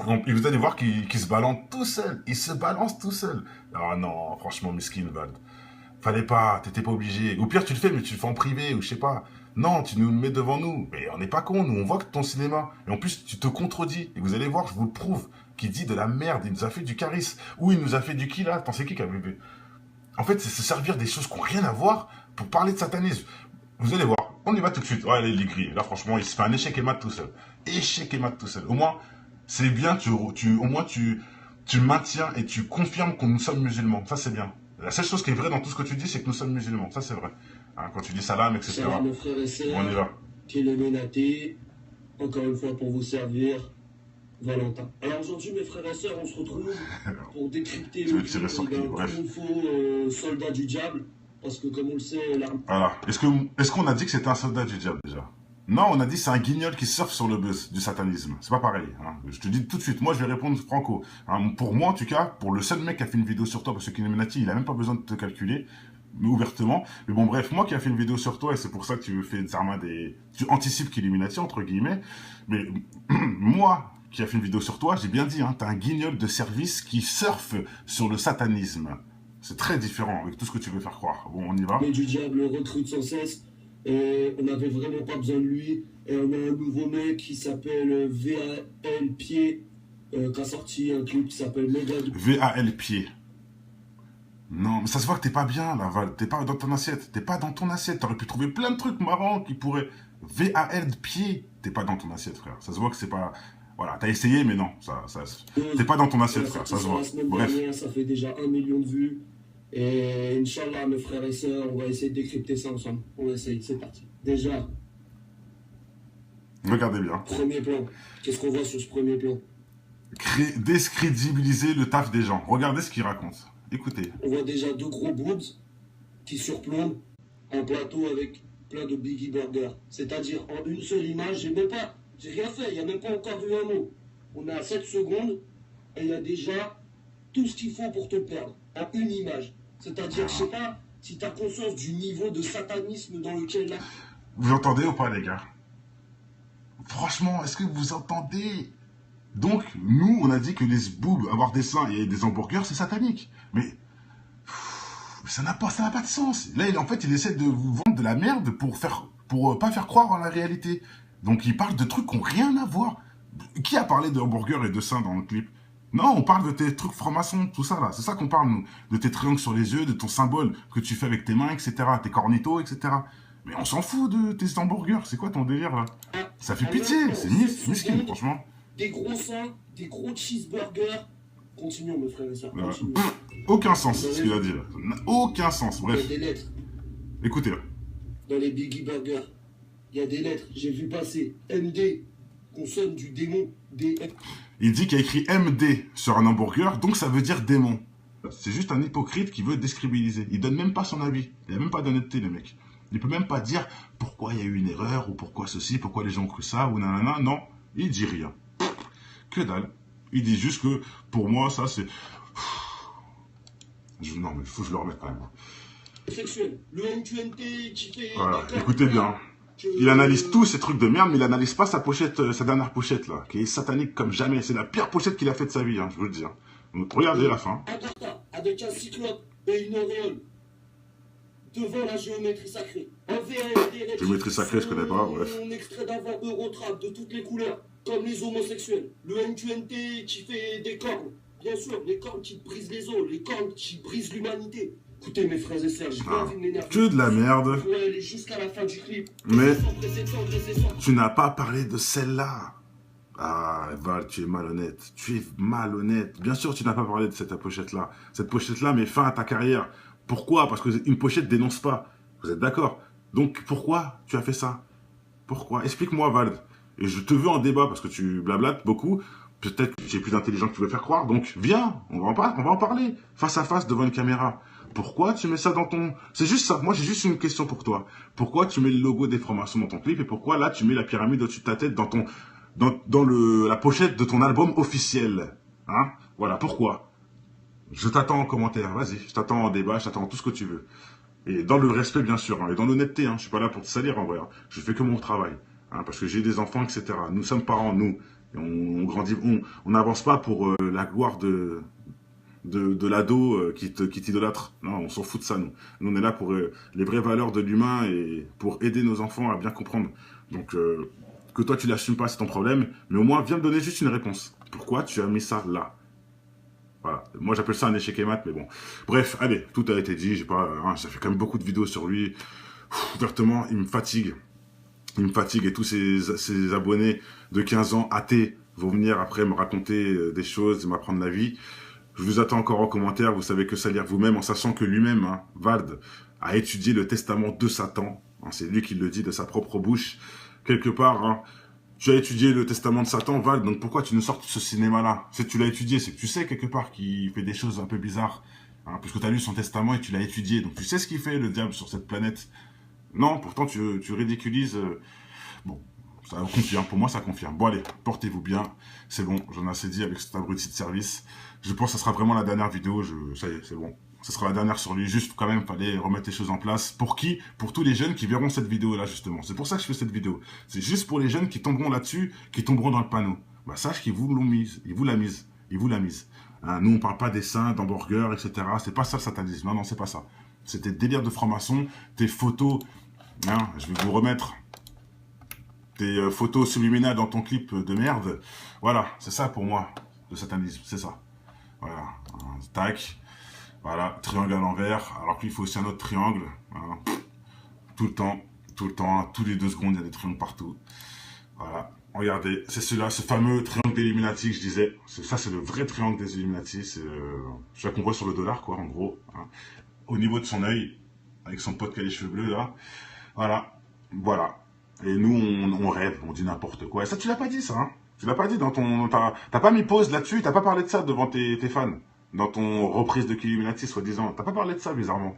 Donc, et vous allez voir qu'il se balance tout seul. Il se balance tout seul. Ah non, franchement, miskin, Vald. Fallait pas, t'étais pas obligé. Au pire, tu le fais, mais tu le fais en privé ou je sais pas. Non, tu nous le mets devant nous. Mais on n'est pas cons, nous, on voit que ton cinéma. Et en plus, tu te contredis. Et vous allez voir, je vous le prouve, qu'il dit de la merde. Il nous a fait du charisme. Ou il nous a fait du qui là? T'en sais qui a vu? En fait, c'est se servir des choses qui n'ont rien à voir pour parler de satanisme. Vous allez voir, on y va tout de suite. Ouais, allez, les grilles. Là, franchement, il se fait un échec et mat tout seul. Échec et mat tout seul. Au moins, c'est bien, au moins, tu maintiens et tu confirmes que nous sommes musulmans. Ça, c'est bien. La seule chose qui est vraie dans tout ce que tu dis, c'est que nous sommes musulmans. Ça, c'est vrai. Hein, quand tu dis salam, etc. Salam, mes frères et sœurs. On y va. Illuminati, encore une fois pour vous servir, Valentin. Alors aujourd'hui, mes frères et sœurs, on se retrouve pour décrypter Tu veux le tirer sur qui? Bref. faux soldat du diable, parce que comme on le sait, l'arme... Voilà. Est-ce qu'on a dit que c'était un soldat du diable déjà? Non, on a dit que c'est un guignol qui surfe sur le buzz du satanisme. C'est pas pareil. Hein. Je te dis tout de suite, moi je vais répondre franco. Hein, pour moi en tout cas, pour le seul mec qui a fait une vidéo sur toi, parce que Illuminati, il a même pas besoin de te calculer, mais ouvertement. Mais bon bref, moi qui a fait une vidéo sur toi, et c'est pour ça que tu fais tu anticipes qu'Illuminati, entre guillemets. Mais moi qui a fait une vidéo sur toi, j'ai bien dit, hein, t'es un guignol de service qui surfe sur le satanisme. C'est très différent avec tout ce que tu veux faire croire. Bon, on y va. Mais du diable recrute sans cesse. Et on n'avait vraiment pas besoin de lui. Et on a un nouveau mec qui s'appelle VAL Pied, qui a sorti un clip qui s'appelle Mega. VAL Pied. Non, mais ça se voit que t'es pas bien là, Val. T'es pas dans ton assiette. T'es pas dans ton assiette. T'aurais pu trouver plein de trucs marrants qui pourraient. VAL Pied. T'es pas dans ton assiette, frère. Ça se voit que c'est pas. Voilà, t'as essayé, mais non. T'es pas dans ton assiette, frère. Ça se voit. La semaine Bref. dernière, ça fait déjà 1 million de vues. Et Inch'Allah, mes frères et sœurs, on va essayer de décrypter ça ensemble. On va essayer, c'est parti. Déjà, Regardez bien. premier plan. Qu'est-ce qu'on voit sur ce premier plan? Décrédibiliser le taf des gens. Regardez ce qu'ils racontent. Écoutez. On voit déjà 2 gros boobs qui surplombent un plateau avec plein de Biggie Burger. C'est-à-dire, en une seule image, j'ai rien fait, il n'y a même pas encore vu un mot. On a 7 secondes et il y a déjà tout ce qu'il faut pour te perdre. En une image. C'est-à-dire, je sais pas si tu as conscience du niveau de satanisme dans lequel là. Vous entendez ou pas, les gars? Franchement, est-ce que vous entendez? Donc, nous, on a dit que les boobs, avoir des seins et des hamburgers, c'est satanique. Mais ça n'a pas de sens. Là, en fait, il essaie de vous vendre de la merde pour pas faire croire en la réalité. Donc, il parle de trucs qui n'ont rien à voir. Qui a parlé de hamburgers et de seins dans le clip? Non, on parle de tes trucs francs-maçons, tout ça là. C'est ça qu'on parle, nous. De tes triangles sur les yeux, de ton symbole que tu fais avec tes mains, etc. Tes cornitos, etc. Mais on s'en fout de tes hamburgers. C'est quoi ton délire là? Ça fait pitié. C'est miskin, franchement. Des gros seins, des gros cheeseburgers. Continuons, mes frères et sœurs. Continuons. Aucun sens, ce qu'il a dit là. Aucun sens, bref. Il y a des lettres. Écoutez là. Dans les Biggie Burgers, il y a des lettres. J'ai vu passer MD, consonne du démon, DM. Il dit qu'il y a écrit MD sur un hamburger, donc ça veut dire démon. C'est juste un hypocrite qui veut décrédibiliser. Il donne même pas son avis. Il a même pas d'honnêteté, le mec. Il peut même pas dire pourquoi il y a eu une erreur, ou pourquoi ceci, pourquoi les gens ont cru ça, ou nanana. Non, il dit rien. Que dalle. Il dit juste que, pour moi, ça c'est... Non, mais il faut que je le remette quand même. Sexuel. Le MQNT qui fait... Voilà, écoutez bien. Il analyse tous ces trucs de merde, mais il analyse pas sa pochette, sa dernière pochette là, qui est satanique comme jamais. C'est la pire pochette qu'il a fait de sa vie, hein, je vous le dis. Hein. Donc regardez la fin. Un Garta avec un cyclope et une auréole devant la géométrie sacrée. Un VALD. Géométrie sacrée, je connais pas, bref. Un extrait d'avant Eurotrap de toutes les couleurs, comme les homosexuels. Le MQNT qui fait des cornes. Bien sûr, les cornes qui brisent les os, les cornes qui brisent l'humanité. Écoutez mes frères et sœurs, j'ai pas envie de m'énerver. Que de la merde. Je vais aller jusqu'à la fin du clip. Mais tu n'as pas parlé de celle-là. Ah, Val, tu es malhonnête. Tu es malhonnête. Bien sûr, tu n'as pas parlé de cette pochette-là. Cette pochette-là met fin à ta carrière. Pourquoi? Parce qu'une pochette dénonce pas. Vous êtes d'accord? Donc, pourquoi tu as fait ça? Pourquoi? Explique-moi, Val. Et je te veux en débat parce que tu blablates beaucoup. Peut-être que tu es plus intelligent que tu veux faire croire. Donc, viens, on va en parler. Face à face, devant une caméra. Pourquoi tu mets ça dans ton... C'est juste ça. Moi, j'ai juste une question pour toi. Pourquoi tu mets le logo des francs-maçons dans ton clip et pourquoi là, tu mets la pyramide au-dessus de ta tête dans ton... dans la pochette de ton album officiel? Hein? Voilà, pourquoi? Je t'attends en commentaire. Vas-y, je t'attends en débat, je t'attends tout ce que tu veux. Et dans le respect, bien sûr, hein, et dans l'honnêteté. Hein. Je suis pas là pour te salir, en vrai. Hein. Je fais que mon travail. Hein, parce que j'ai des enfants, etc. Nous sommes parents, nous. Et on grandit, on n'avance pas pour la gloire de l'ado qui t'idolâtre. Non, on s'en fout de ça, nous. Nous, on est là pour les vraies valeurs de l'humain et pour aider nos enfants à bien comprendre. Donc, que toi, tu l'assumes pas, c'est ton problème. Mais au moins, viens me donner juste une réponse. Pourquoi tu as mis ça là? Voilà. Moi, j'appelle ça un échec et mat, mais bon. Bref, allez, tout a été dit. J'ai fait quand même beaucoup de vidéos sur lui. Ouvertement, il me fatigue. Il me fatigue et tous ces abonnés de 15 ans athées vont venir après me raconter des choses et m'apprendre la vie. Je vous attends encore en commentaire, vous savez que ça lire vous-même, en sachant que lui-même, hein, Vald, a étudié le testament de Satan. Hein, c'est lui qui le dit de sa propre bouche. Quelque part, hein, tu as étudié le testament de Satan, Vald, donc pourquoi tu ne sors de ce cinéma-là? C'est que tu l'as étudié, c'est que tu sais quelque part qu'il fait des choses un peu bizarres. Hein, puisque tu as lu son testament et tu l'as étudié. Donc tu sais ce qu'il fait, le diable, sur cette planète. Non, pourtant tu ridiculises... Bon, ça confirme, pour moi ça confirme. Bon allez, portez-vous bien, c'est bon, j'en ai assez dit avec cet abruti de service. Je pense que ça sera vraiment la dernière vidéo, ça y est, c'est bon. Ça sera la dernière sur lui, juste quand même, fallait remettre les choses en place. Pour qui? Pour tous les jeunes qui verront cette vidéo-là, justement. C'est pour ça que je fais cette vidéo. C'est juste pour les jeunes qui tomberont là-dessus, qui tomberont dans le panneau. Bah sache qu'ils vous l'ont mise, ils vous la mise, ils vous la mise. Hein, nous on parle pas des seins, d'hamburgers, etc. C'est pas ça le satanisme, non, non, c'est pas ça. C'était délire de franc-maçon, tes photos, hein, je vais vous remettre... tes photos subliminales dans ton clip de merde. Voilà, c'est ça pour moi, le satanisme, c'est ça. Voilà, tac, voilà, triangle à l'envers, alors qu'il faut aussi un autre triangle. Hein. Tout le temps, tous les 2 secondes, il y a des triangles partout. Voilà, regardez, c'est celui-là, ce fameux triangle des Illuminati que je disais. Ça, c'est le vrai triangle des Illuminati, c'est celui qu'on voit sur le dollar, quoi, en gros. Hein. Au niveau de son œil, avec son pote qui a les cheveux bleus, là. Voilà, voilà. Et nous, on rêve, on dit n'importe quoi. Et ça, tu l'as pas dit, ça, hein. Tu l'as pas dit dans ton... T'as pas mis pause là-dessus, t'as pas parlé de ça devant tes fans. Dans ton reprise de Illuminati, soi-disant. T'as pas parlé de ça, bizarrement.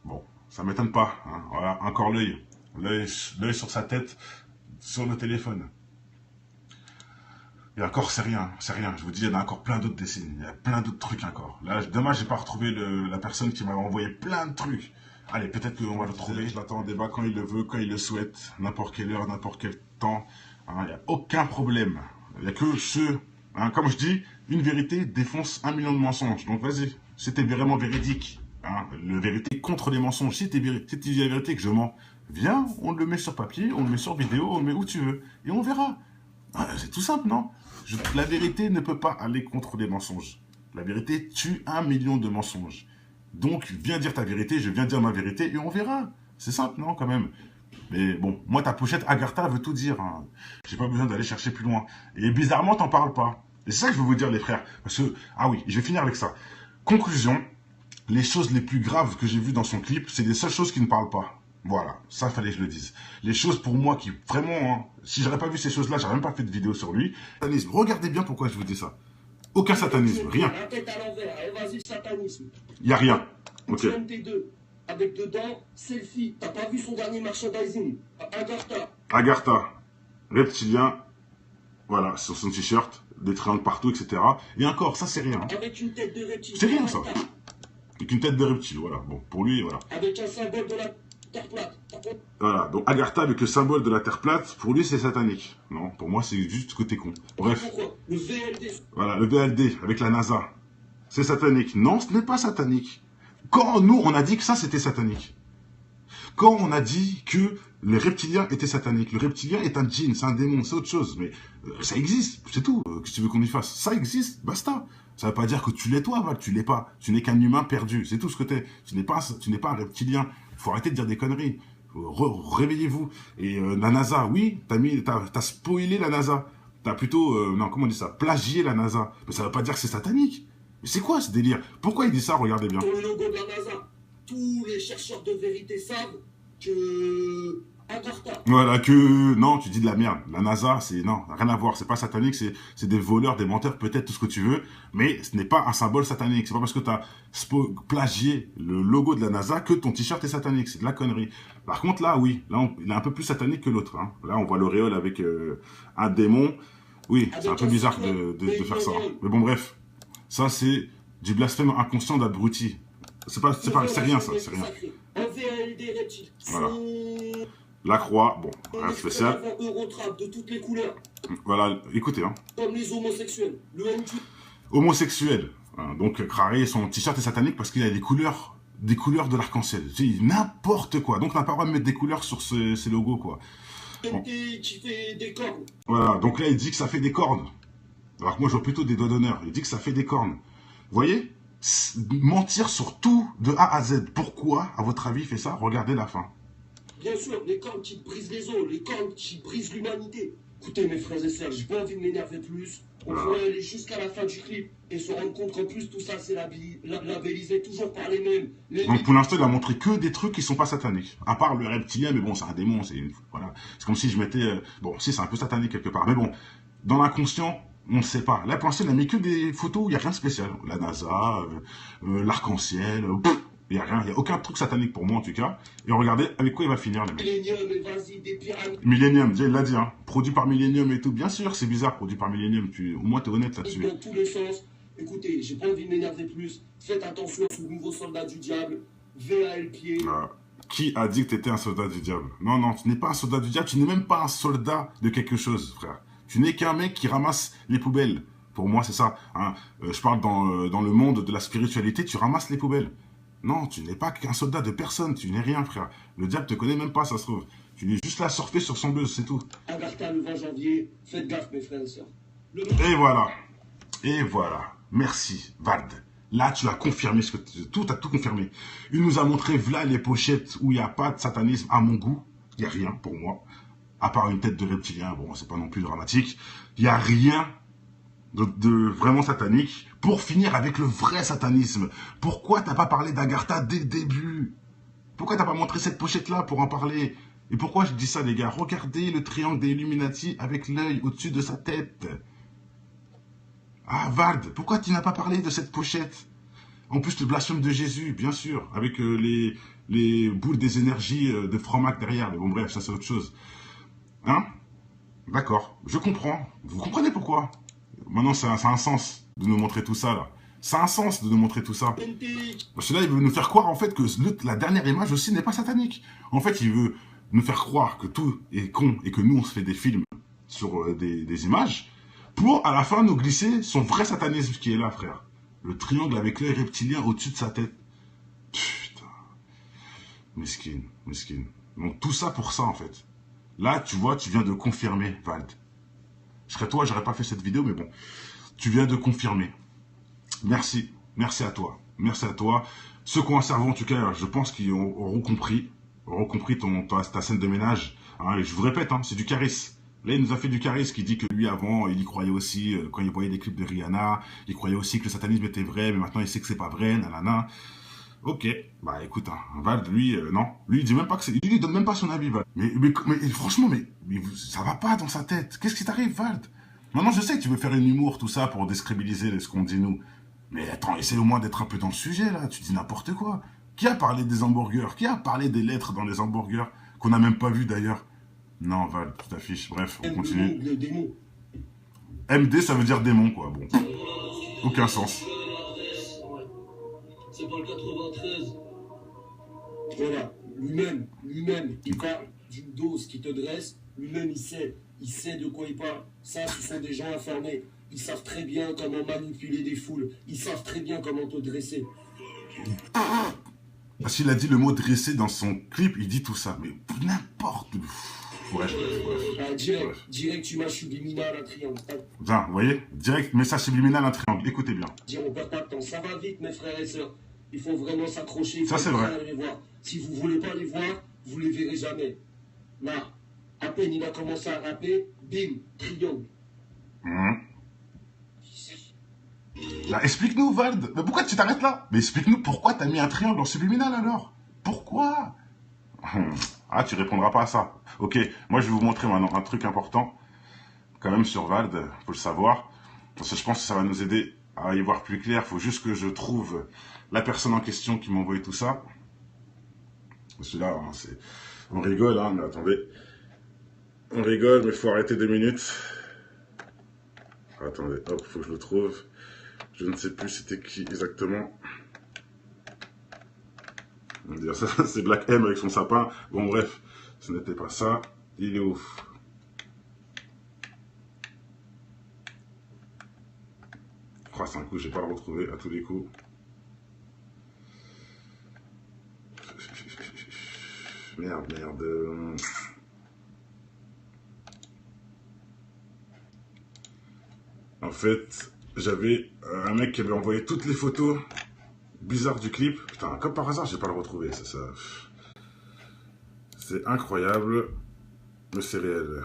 Bon, ça m'étonne pas, hein. Voilà, encore l'œil. L'œil sur sa tête, sur le téléphone. Et encore, c'est rien, c'est rien. Je vous dis, il y en a encore plein d'autres dessins. Il y a plein d'autres trucs encore. Là, dommage, j'ai pas retrouvé la personne qui m'avait envoyé plein de trucs. Allez, peut-être qu'on va le trouver. Je l'attends en débat quand il le veut, quand il le souhaite, n'importe quelle heure, n'importe quel temps. Il n'y a aucun problème. Il n'y a que ceux... Hein, comme je dis, une vérité défonce 1 million de mensonges. Donc vas-y, c'était vraiment véridique. Hein, la vérité contre les mensonges. Si tu dis la vérité que je mens, viens, on le met sur papier, on le met sur vidéo, on le met où tu veux. Et on verra. C'est tout simple, non? La vérité ne peut pas aller contre les mensonges. La vérité tue 1 million de mensonges. Donc, viens dire ta vérité, je viens dire ma vérité, et on verra. C'est simple, non, quand même. Mais bon, moi, ta pochette Agartha veut tout dire. Hein. J'ai pas besoin d'aller chercher plus loin. Et bizarrement, t'en parles pas. Et c'est ça que je veux vous dire, les frères. Parce que, ah oui, je vais finir avec ça. Conclusion, les choses les plus graves que j'ai vues dans son clip, c'est les seules choses qui ne parlent pas. Voilà, ça fallait que je le dise. Les choses pour moi qui, vraiment, hein, si j'aurais pas vu ces choses-là, j'aurais même pas fait de vidéo sur lui. Satanisme, regardez bien pourquoi je vous dis ça. Aucun satanisme, rien. La tête à l'envers, vas-y, satanisme. Il n'y a rien. Ok. MT2, avec dedans, selfie. T'as pas vu son dernier merchandising? Agartha. Agartha, reptilien, voilà, sur son t-shirt, des triangles partout, etc. Et encore, ça c'est rien. Hein. Avec une tête de reptile. C'est rien ça. Avec une tête de reptile, voilà. Bon, pour lui, voilà. Avec un symbole de la Terre plate. Voilà, donc Agartha avec le symbole de la Terre plate, pour lui c'est satanique. Non, pour moi c'est juste côté con. Bref. Pourquoi? Le VLD. Voilà, le VLD avec la NASA. C'est satanique. Non, ce n'est pas satanique. Quand nous, on a dit que ça c'était satanique. Quand on a dit que le reptilien était satanique. Le reptilien est un djinn, c'est un démon, c'est autre chose. Mais ça existe, c'est tout. Qu'est-ce que tu veux qu'on y fasse? Ça existe, basta. Ça veut pas dire que tu l'es toi, Val, tu l'es pas. Tu n'es qu'un humain perdu, c'est tout ce que t'es. Tu n'es pas un reptilien. Faut arrêter de dire des conneries. Réveillez-vous. Et la NASA, oui, t'as spoilé la NASA. T'as plutôt, non, comment on dit ça, plagié la NASA. Mais ça veut pas dire que c'est satanique. Mais c'est quoi ce délire? Pourquoi il dit ça? Regardez bien. Pour le logo de la NASA, tous les chercheurs de vérité savent que Agartha. Voilà, que non, tu dis de la merde. La NASA, c'est non, rien à voir. C'est pas satanique, c'est des voleurs, des menteurs, peut-être tout ce que tu veux, mais ce n'est pas un symbole satanique. C'est pas parce que tu as plagié le logo de la NASA que ton t-shirt est satanique. C'est de la connerie. Par contre, là, oui, là, il est un peu plus satanique que l'autre. Hein. Là, on voit l'auréole avec un démon. Oui, c'est un peu bizarre de faire ça. Mais bon, bref, ça c'est du blasphème inconscient d'abruti. C'est rien, ça, c'est rien. Un VLD reptile. Voilà. La croix, bon, rien de On spécial. avant Eurotrap de toutes les couleurs, Voilà, écoutez, hein. comme les homosexuels. Le MQ, Homosexuel. Hein, donc, Crary, son t-shirt est satanique parce qu'il a des couleurs de l'arc-en-ciel. N'importe quoi. Donc, on n'a pas le droit de mettre des couleurs sur ces logos, quoi. Bon. qui fait des cornes. Voilà, donc là, il dit que ça fait des cornes. Alors que moi, je vois plutôt des doigts d'honneur. Il dit que ça fait des cornes. Vous voyez? Mentir sur tout de A à Z. Pourquoi, à votre avis, il fait ça? Regardez la fin. Bien sûr, les cornes qui brisent les os, les cornes qui brisent l'humanité. Écoutez, mes frères et sœurs, j'ai pas envie de m'énerver plus. On pourrait aller jusqu'à la fin du clip et se rendre compte qu'en plus, tout ça, c'est labellisé toujours par les mêmes. Donc pour l'instant, il a montré que des trucs qui sont pas sataniques. À part le reptilien, mais bon, c'est un démon, voilà. C'est comme si je mettais... bon, si, c'est un peu satanique quelque part. Mais bon, dans l'inconscient, on ne sait pas. Là, pour l'instant, il a mis que des photos où il n'y a rien de spécial. La NASA, l'arc-en-ciel, il n'y a rien. Il n'y a aucun truc satanique pour moi, en tout cas. Et regardez avec quoi il va finir, les mecs. Millennium, vas-y, des pyramides. Millennium, il l'a dit, hein. Produit par Millennium et tout. Bien sûr, c'est bizarre, produit par Millennium. Au moins, t'es honnête là-dessus. Dans tous les sens. Écoutez, j'ai pas envie de m'énerver plus. Faites attention à ce nouveau soldat du diable. VAL pied. Qui a dit que tu étais un soldat du diable? Non, non, tu n'es pas un soldat du diable. Tu n'es même pas un soldat de quelque chose, frère. Tu n'es qu'un mec qui ramasse les poubelles. Pour moi, c'est ça. Hein. Je parle dans le monde de la spiritualité, tu ramasses les poubelles. Non, tu n'es pas qu'un soldat de personne. Tu n'es rien, frère. Le diable te connaît même pas, ça se trouve. Tu es juste là à surfer sur son buzz, c'est tout. Agartha le 20 janvier. Faites gaffe, mes frères et sœurs. Et voilà. Et voilà. Merci, Vald. Là, tu as confirmé ce que tout a tout confirmé. Il nous a montré voilà les pochettes où il n'y a pas de satanisme à mon goût. Il n'y a rien pour moi. À part une tête de reptilien. Bon, c'est pas non plus dramatique. Il n'y a rien de vraiment satanique. Pour finir avec le vrai satanisme. Pourquoi t'as pas parlé d'Agartha dès le début? Pourquoi t'as pas montré cette pochette-là pour en parler? Et pourquoi je dis ça, les gars? Regardez le triangle des Illuminati avec l'œil au-dessus de sa tête. Ah, Vald, pourquoi tu n'as pas parlé de cette pochette? En plus, le blasphème de Jésus, bien sûr, avec les boules des énergies de Franc-Mac derrière. Mais bon, bref, ça c'est autre chose. Hein? D'accord, je comprends. Vous comprenez pourquoi? Maintenant, ça a un sens de nous montrer tout ça, là. Ça a un sens de nous montrer tout ça. Parce que là, il veut nous faire croire, en fait, que la dernière image aussi n'est pas satanique. En fait, il veut nous faire croire que tout est con et que nous, on se fait des films sur des images pour, à la fin, nous glisser son vrai satanisme qui est là, frère. Le triangle avec l'œil reptilien au-dessus de sa tête. Putain. Mesquine, mesquine. Donc, tout ça pour ça, en fait. Là, tu vois, tu viens de confirmer, Vald. Je serais toi, j'aurais pas fait cette vidéo, mais bon. Tu viens de confirmer. Merci. Merci à toi. Merci à toi. Ceux qui ont un cerveau, en tout cas, je pense qu'ils auront compris ta scène de ménage. Hein, et je vous répète, hein, c'est du charisme. Là, il nous a fait du charisme qui dit que lui, avant, il y croyait aussi, quand il voyait des clips de Rihanna, il croyait aussi que le satanisme était vrai, mais maintenant, il sait que c'est pas vrai, nanana. Ok, bah écoute, hein, Vald, lui, non. Lui, il dit même pas que c'est... Lui, il donne même pas son avis, Vald. Mais franchement, mais ça va pas dans sa tête. Qu'est-ce qui t'arrive, Vald? Maintenant, je sais que tu veux faire un humour, tout ça, pour décrédibiliser ce qu'on dit, nous. Mais attends, essaie au moins d'être un peu dans le sujet, là. Tu dis n'importe quoi. Qui a parlé des hamburgers? Qui a parlé des lettres dans les hamburgers? Qu'on n'a même pas vu, d'ailleurs. Non, Vald, tu t'affiches. Bref, on continue. Le démon. MD, ça veut dire démon, quoi. Bon. Aucun sens. C'est dans le 93. Voilà, lui-même, il parle d'une dose qui te dresse. Lui-même, il sait de quoi il parle. Ça, ce sont des gens informés. Ils savent très bien comment manipuler des foules. Ils savent très bien comment te dresser. Parce qu'il a dit le mot dresser dans son clip, il dit tout ça. Mais n'importe. Bref. Direct image subliminale, un triangle. Bien, vous voyez? Direct message subliminal, un triangle. Écoutez bien. On perd pas de temps. Ça va vite, mes frères et sœurs. Il faut vraiment s'accrocher. Ça, c'est vrai. Les voir. Si vous voulez pas les voir, vous les verrez jamais. Là, à peine il a commencé à rapper, bim, triangle. Là, explique-nous, Vald. Mais pourquoi tu t'arrêtes là? Mais explique-nous pourquoi t'as mis un triangle en subliminal alors? Pourquoi? Ah, tu répondras pas à ça. Ok, moi je vais vous montrer maintenant un truc important, quand même sur Vald, faut le savoir. Parce que je pense que ça va nous aider à y voir plus clair. Faut juste que je trouve la personne en question qui m'a envoyé tout ça. Parce que là, hein, on rigole, hein, mais attendez. On rigole, mais il faut arrêter 2 minutes. Attendez, hop, faut que je le trouve. Je ne sais plus c'était qui exactement. On va dire ça, c'est Black M avec son sapin. Bon, bref, Ce n'était pas ça. Il est ouf. Oh, c'est un coup, je vais pas le retrouver à tous les coups. Merde, merde. En fait, j'avais un mec qui avait envoyé toutes les photos bizarres du clip. Putain, comme par hasard, je vais pas le retrouver. C'est incroyable, mais c'est réel.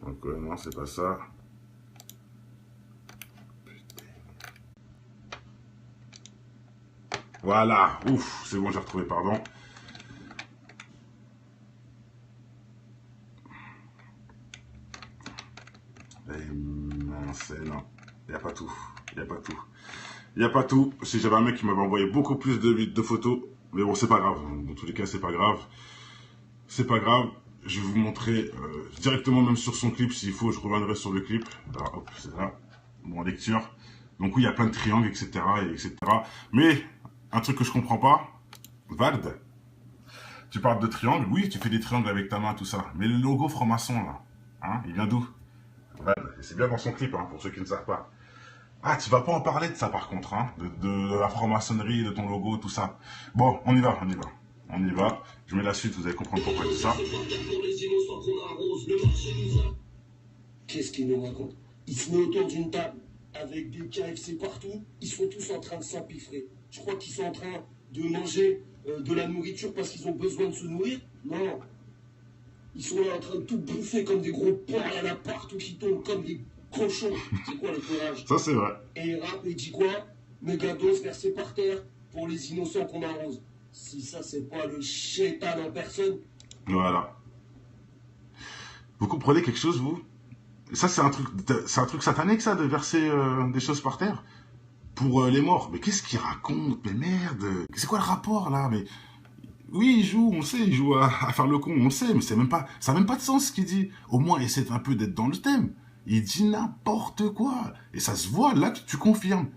Donc, non, c'est pas ça. Voilà, ouf, c'est bon, j'ai retrouvé, pardon. Non, il n'y a pas tout, il n'y a pas tout. Il n'y a pas tout, si j'avais un mec qui m'avait envoyé beaucoup plus de photos, mais bon, c'est pas grave, dans tous les cas, c'est pas grave. C'est pas grave, je vais vous montrer directement même sur son clip, s'il faut, je reviendrai sur le clip. Alors, hop, c'est là, bon, lecture. Donc oui, il y a plein de triangles, etc., etc. Mais, un truc que je comprends pas, Vald, tu parles de triangles, oui, tu fais des triangles avec ta main, tout ça, mais le logo franc-maçon, là, hein, il vient d'où? C'est bien dans son clip, hein, pour ceux qui ne savent pas. Ah, tu vas pas en parler de ça par contre, hein, de la franc-maçonnerie, de ton logo, tout ça. Bon, on y va, on y va. On y va. Je mets la suite, vous allez comprendre pourquoi je dis ça. Qu'est-ce qu'il nous raconte? Ils se mettent autour d'une table avec des KFC partout. Ils sont tous en train de s'empiffrer. Je crois qu'ils sont en train de manger de la nourriture parce qu'ils ont besoin de se nourrir. Non. Ils sont là en train de tout bouffer comme des gros porcs. Il y en a partout qui tombent comme des cochons. C'est quoi le courage? Ça, c'est vrai. Et il rappe et dit quoi? Mégados versé par terre pour les innocents qu'on arrose. Si ça, c'est pas le chétan en personne. Voilà. Vous comprenez quelque chose, vous? Ça, c'est un truc satanique, ça, de verser des choses par terre pour les morts. Mais qu'est-ce qu'il raconte? Mais merde. C'est quoi le rapport, là? Mais oui, il joue, on sait, il joue à faire le con, on le sait, mais ça n'a même pas de sens ce qu'il dit. Au moins, essaie un peu d'être dans le thème. Il dit n'importe quoi. Et ça se voit, là, tu confirmes.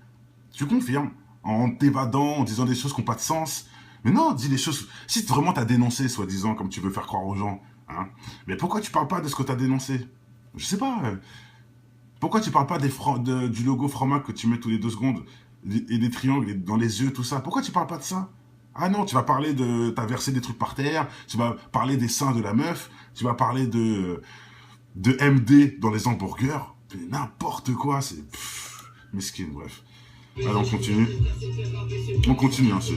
Tu confirmes. En t'évadant, en disant des choses qui n'ont pas de sens. Mais non, dis les choses. Si vraiment t'as dénoncé, soi-disant, comme tu veux faire croire aux gens, hein, mais pourquoi tu parles pas de ce que t'as dénoncé? Je sais pas. Pourquoi tu parles pas du logo Framac que tu mets tous les 2 secondes et des triangles dans les yeux, tout ça? Pourquoi tu parles pas de ça? Ah non, tu vas parler de... T'as versé des trucs par terre, tu vas parler des seins de la meuf, tu vas parler de MD dans les hamburgers. N'importe quoi, c'est... Mesquine, bref. Allez, on continue. On continue, hein, c'est...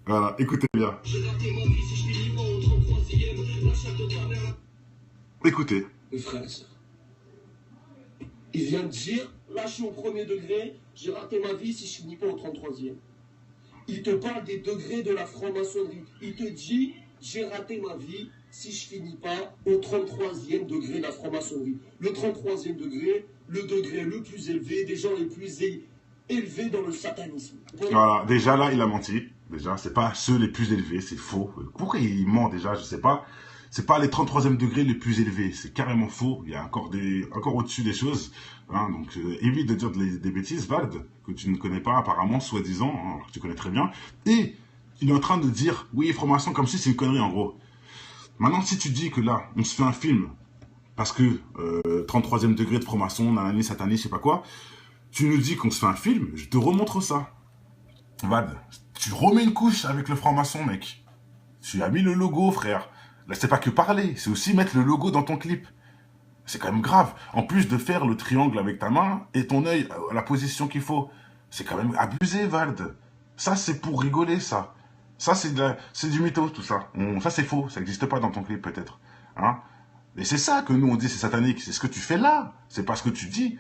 Voilà, écoutez bien. Écoutez. Mes frères et sœurs, il vient de dire, là je suis au 1er degré, j'ai raté ma vie si je finis pas au 33e. Il te parle des degrés de la franc-maçonnerie. Il te dit, j'ai raté ma vie si je finis pas au 33e degré de la franc-maçonnerie. Le 33e degré, le degré le plus élevé, des gens les plus élevés dans le satanisme. Voilà, déjà là, il a menti. Déjà, c'est pas ceux les plus élevés, c'est faux. Pourquoi il ment déjà, je sais pas. C'est pas les 33e degrés les plus élevés, c'est carrément faux. Il y a encore au-dessus des choses. Hein, donc, évite de dire des bêtises, Vald, que tu ne connais pas apparemment, soi-disant, hein, alors que tu connais très bien. Et il est en train de dire, oui, franc-maçon, comme si c'est une connerie en gros. Maintenant, si tu dis que là, on se fait un film, parce que 33e degré de franc-maçon, nanani, satané, je sais pas quoi, tu nous dis qu'on se fait un film, je te remontre ça. Vald, tu remets une couche avec le franc-maçon, mec. Tu as mis le logo, frère. Là, c'est pas que parler, c'est aussi mettre le logo dans ton clip. C'est quand même grave. En plus de faire le triangle avec ta main et ton œil à la position qu'il faut. C'est quand même abusé, Vald. Ça, c'est pour rigoler, ça. Ça, c'est du mytho, tout ça. Ça, c'est faux. Ça n'existe pas dans ton clip, peut-être. Hein? Et c'est ça que nous, on dit, c'est satanique. C'est ce que tu fais là. C'est pas ce que tu dis.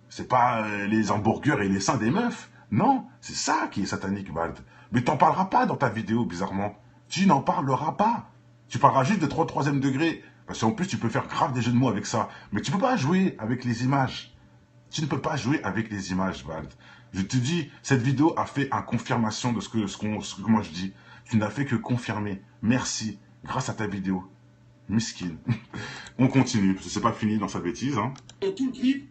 C'est pas les hamburgers et les seins des meufs. Non, c'est ça qui est satanique, Vald. Mais t'en parleras pas dans ta vidéo, bizarrement. Tu n'en parleras pas. Tu parleras juste de 33e degré. Parce qu'en plus, tu peux faire grave des jeux de mots avec ça. Mais tu peux pas jouer avec les images. Tu ne peux pas jouer avec les images, Vald. Je te dis, cette vidéo a fait une confirmation de ce que moi je dis. Tu n'as fait que confirmer. Merci. Grâce à ta vidéo. Miskin. On continue. Parce que c'est pas fini dans sa bêtise. Hein. Dans tout le clip,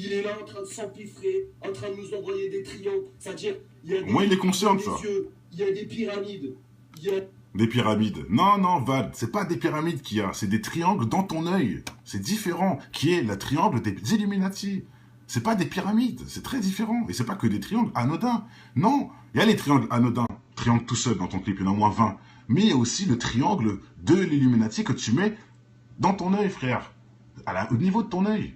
Il est là en train de s'empiffrer, en train de nous envoyer des triangles. C'est-à-dire, il y a Au moins, il est conscient de ça. yeux, il y a des pyramides, il y a... Des pyramides. Non, non, Val, c'est pas des pyramides qu'il y a, c'est des triangles dans ton œil. C'est différent, qui est le triangle des Illuminati. C'est pas des pyramides, c'est très différent. Et c'est pas que des triangles anodins. Non, il y a les triangles anodins, triangle tout seul dans ton clip, il y en a au moins 20. Mais il y a aussi le triangle de l'Illuminati que tu mets dans ton œil, frère. Au niveau de ton œil.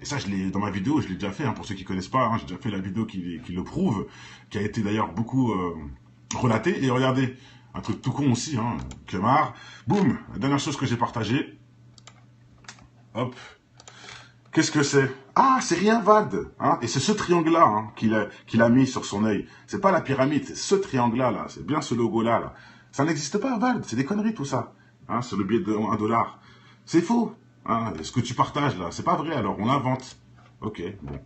Et ça, dans ma vidéo, je l'ai déjà fait, hein, pour ceux qui connaissent pas, hein, j'ai déjà fait la vidéo qui le prouve, qui a été d'ailleurs beaucoup relatée. Et regardez, un truc tout con aussi, hein, Kemar. Boum, la dernière chose que j'ai partagée. Hop. Qu'est-ce que c'est? Ah, c'est rien, Vald. Hein, et c'est ce triangle-là, hein, qu'il a mis sur son œil. C'est pas la pyramide, c'est ce triangle-là, là. C'est bien ce logo-là, là. Ça n'existe pas, Vald. C'est des conneries, tout ça. Hein, c'est le billet de $1. C'est faux. Hein, ce que tu partages, là, c'est pas vrai, alors on l'invente. Ok, bon.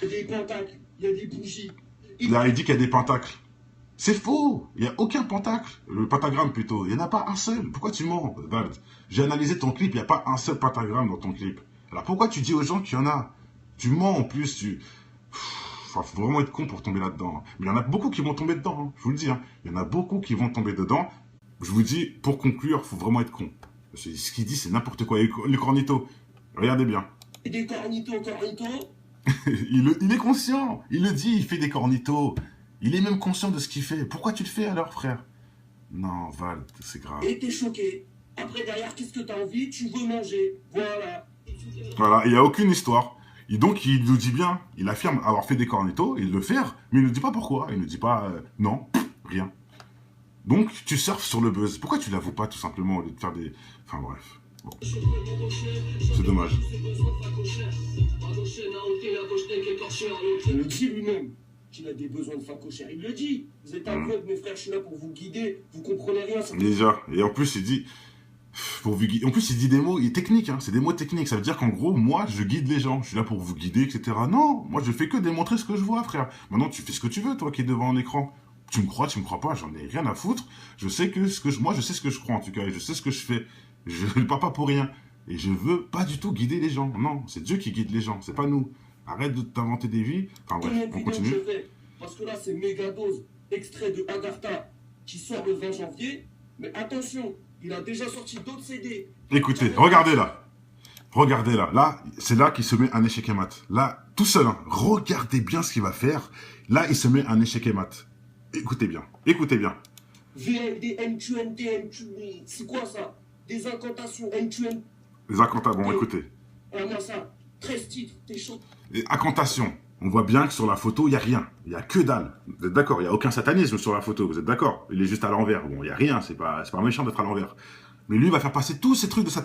Il y a des pentacles, il y a des bougies. Là, il dit qu'il y a des pentacles. C'est faux. Il n'y a aucun pentacle. Le pentagramme, plutôt. Il n'y en a pas un seul. Pourquoi tu mens, Vald? J'ai analysé ton clip, il n'y a pas un seul pentagramme dans ton clip. Alors pourquoi tu dis aux gens qu'il y en a? Tu mens en plus, faut vraiment être con pour tomber là-dedans. Mais il y en a beaucoup qui vont tomber dedans, hein. Je vous le dis. Hein. Il y en a beaucoup qui vont tomber dedans. Je vous dis, pour conclure, il faut vraiment être con. Ce qu'il dit, c'est n'importe quoi. Les cornitos, regardez bien. Des cornitos. il est conscient. Il le dit, il fait des cornitos. Il est même conscient de ce qu'il fait. Pourquoi tu le fais alors, frère? Non, Val, c'est grave. Et t'es choqué. Après, derrière, qu'est-ce que t'as envie? Tu veux manger. Voilà. Voilà, il n'y a aucune histoire. Et donc, il nous dit bien, il affirme avoir fait des cornitos, il le fait, mais il ne dit pas pourquoi. Il ne dit pas non, rien. Donc, tu surfes sur le buzz. Pourquoi tu l'avoues pas, tout simplement, au lieu de faire des... Enfin, bref. Bon. C'est dommage. Il le dit lui-même qu'il a des besoins de facochère. Il le dit. Vous êtes aveugles, mes frères, je suis là pour vous guider. Vous comprenez rien. Déjà. Et en plus, il dit... En plus, il dit des mots techniques, hein. C'est des mots techniques. Ça veut dire qu'en gros, moi, je guide les gens. Je suis là pour vous guider, etc. Non, moi, je fais que démontrer ce que je vois, frère. Maintenant, tu fais ce que tu veux, toi, qui es devant un écran. Tu me crois pas, j'en ai rien à foutre. Je sais moi, je sais ce que je crois, en tout cas, et je sais ce que je fais. Je ne parle pas pour rien. Et je veux pas du tout guider les gens. Non, c'est Dieu qui guide les gens, c'est pas nous. Arrête de t'inventer des vies. Enfin bref, on continue. Parce que là, c'est méga dose. Extrait de Agartha qui sort le 20 janvier. Mais attention, il a déjà sorti d'autres CD. Écoutez, regardez là. Regardez là. Là, c'est là qu'il se met un échec et mat. Là, tout seul, hein. Regardez bien ce qu'il va faire. Là, il se met un échec et mat. Écoutez bien. Écoutez bien. VLD, MQNT, c'est quoi ça? Des incantations, MQNT. Les incantations, bon, écoutez. Moi ça, 13 titres, t'es chaud. Les incantations. On voit bien que sur la photo, il n'y a rien. Il n'y a que dalle. Vous êtes d'accord? Il n'y a aucun satanisme sur la photo. Vous êtes d'accord? Il est juste à l'envers. Bon, il n'y a rien. C'est pas méchant d'être à l'envers. Mais lui, il va faire passer tous ces trucs de satanisme.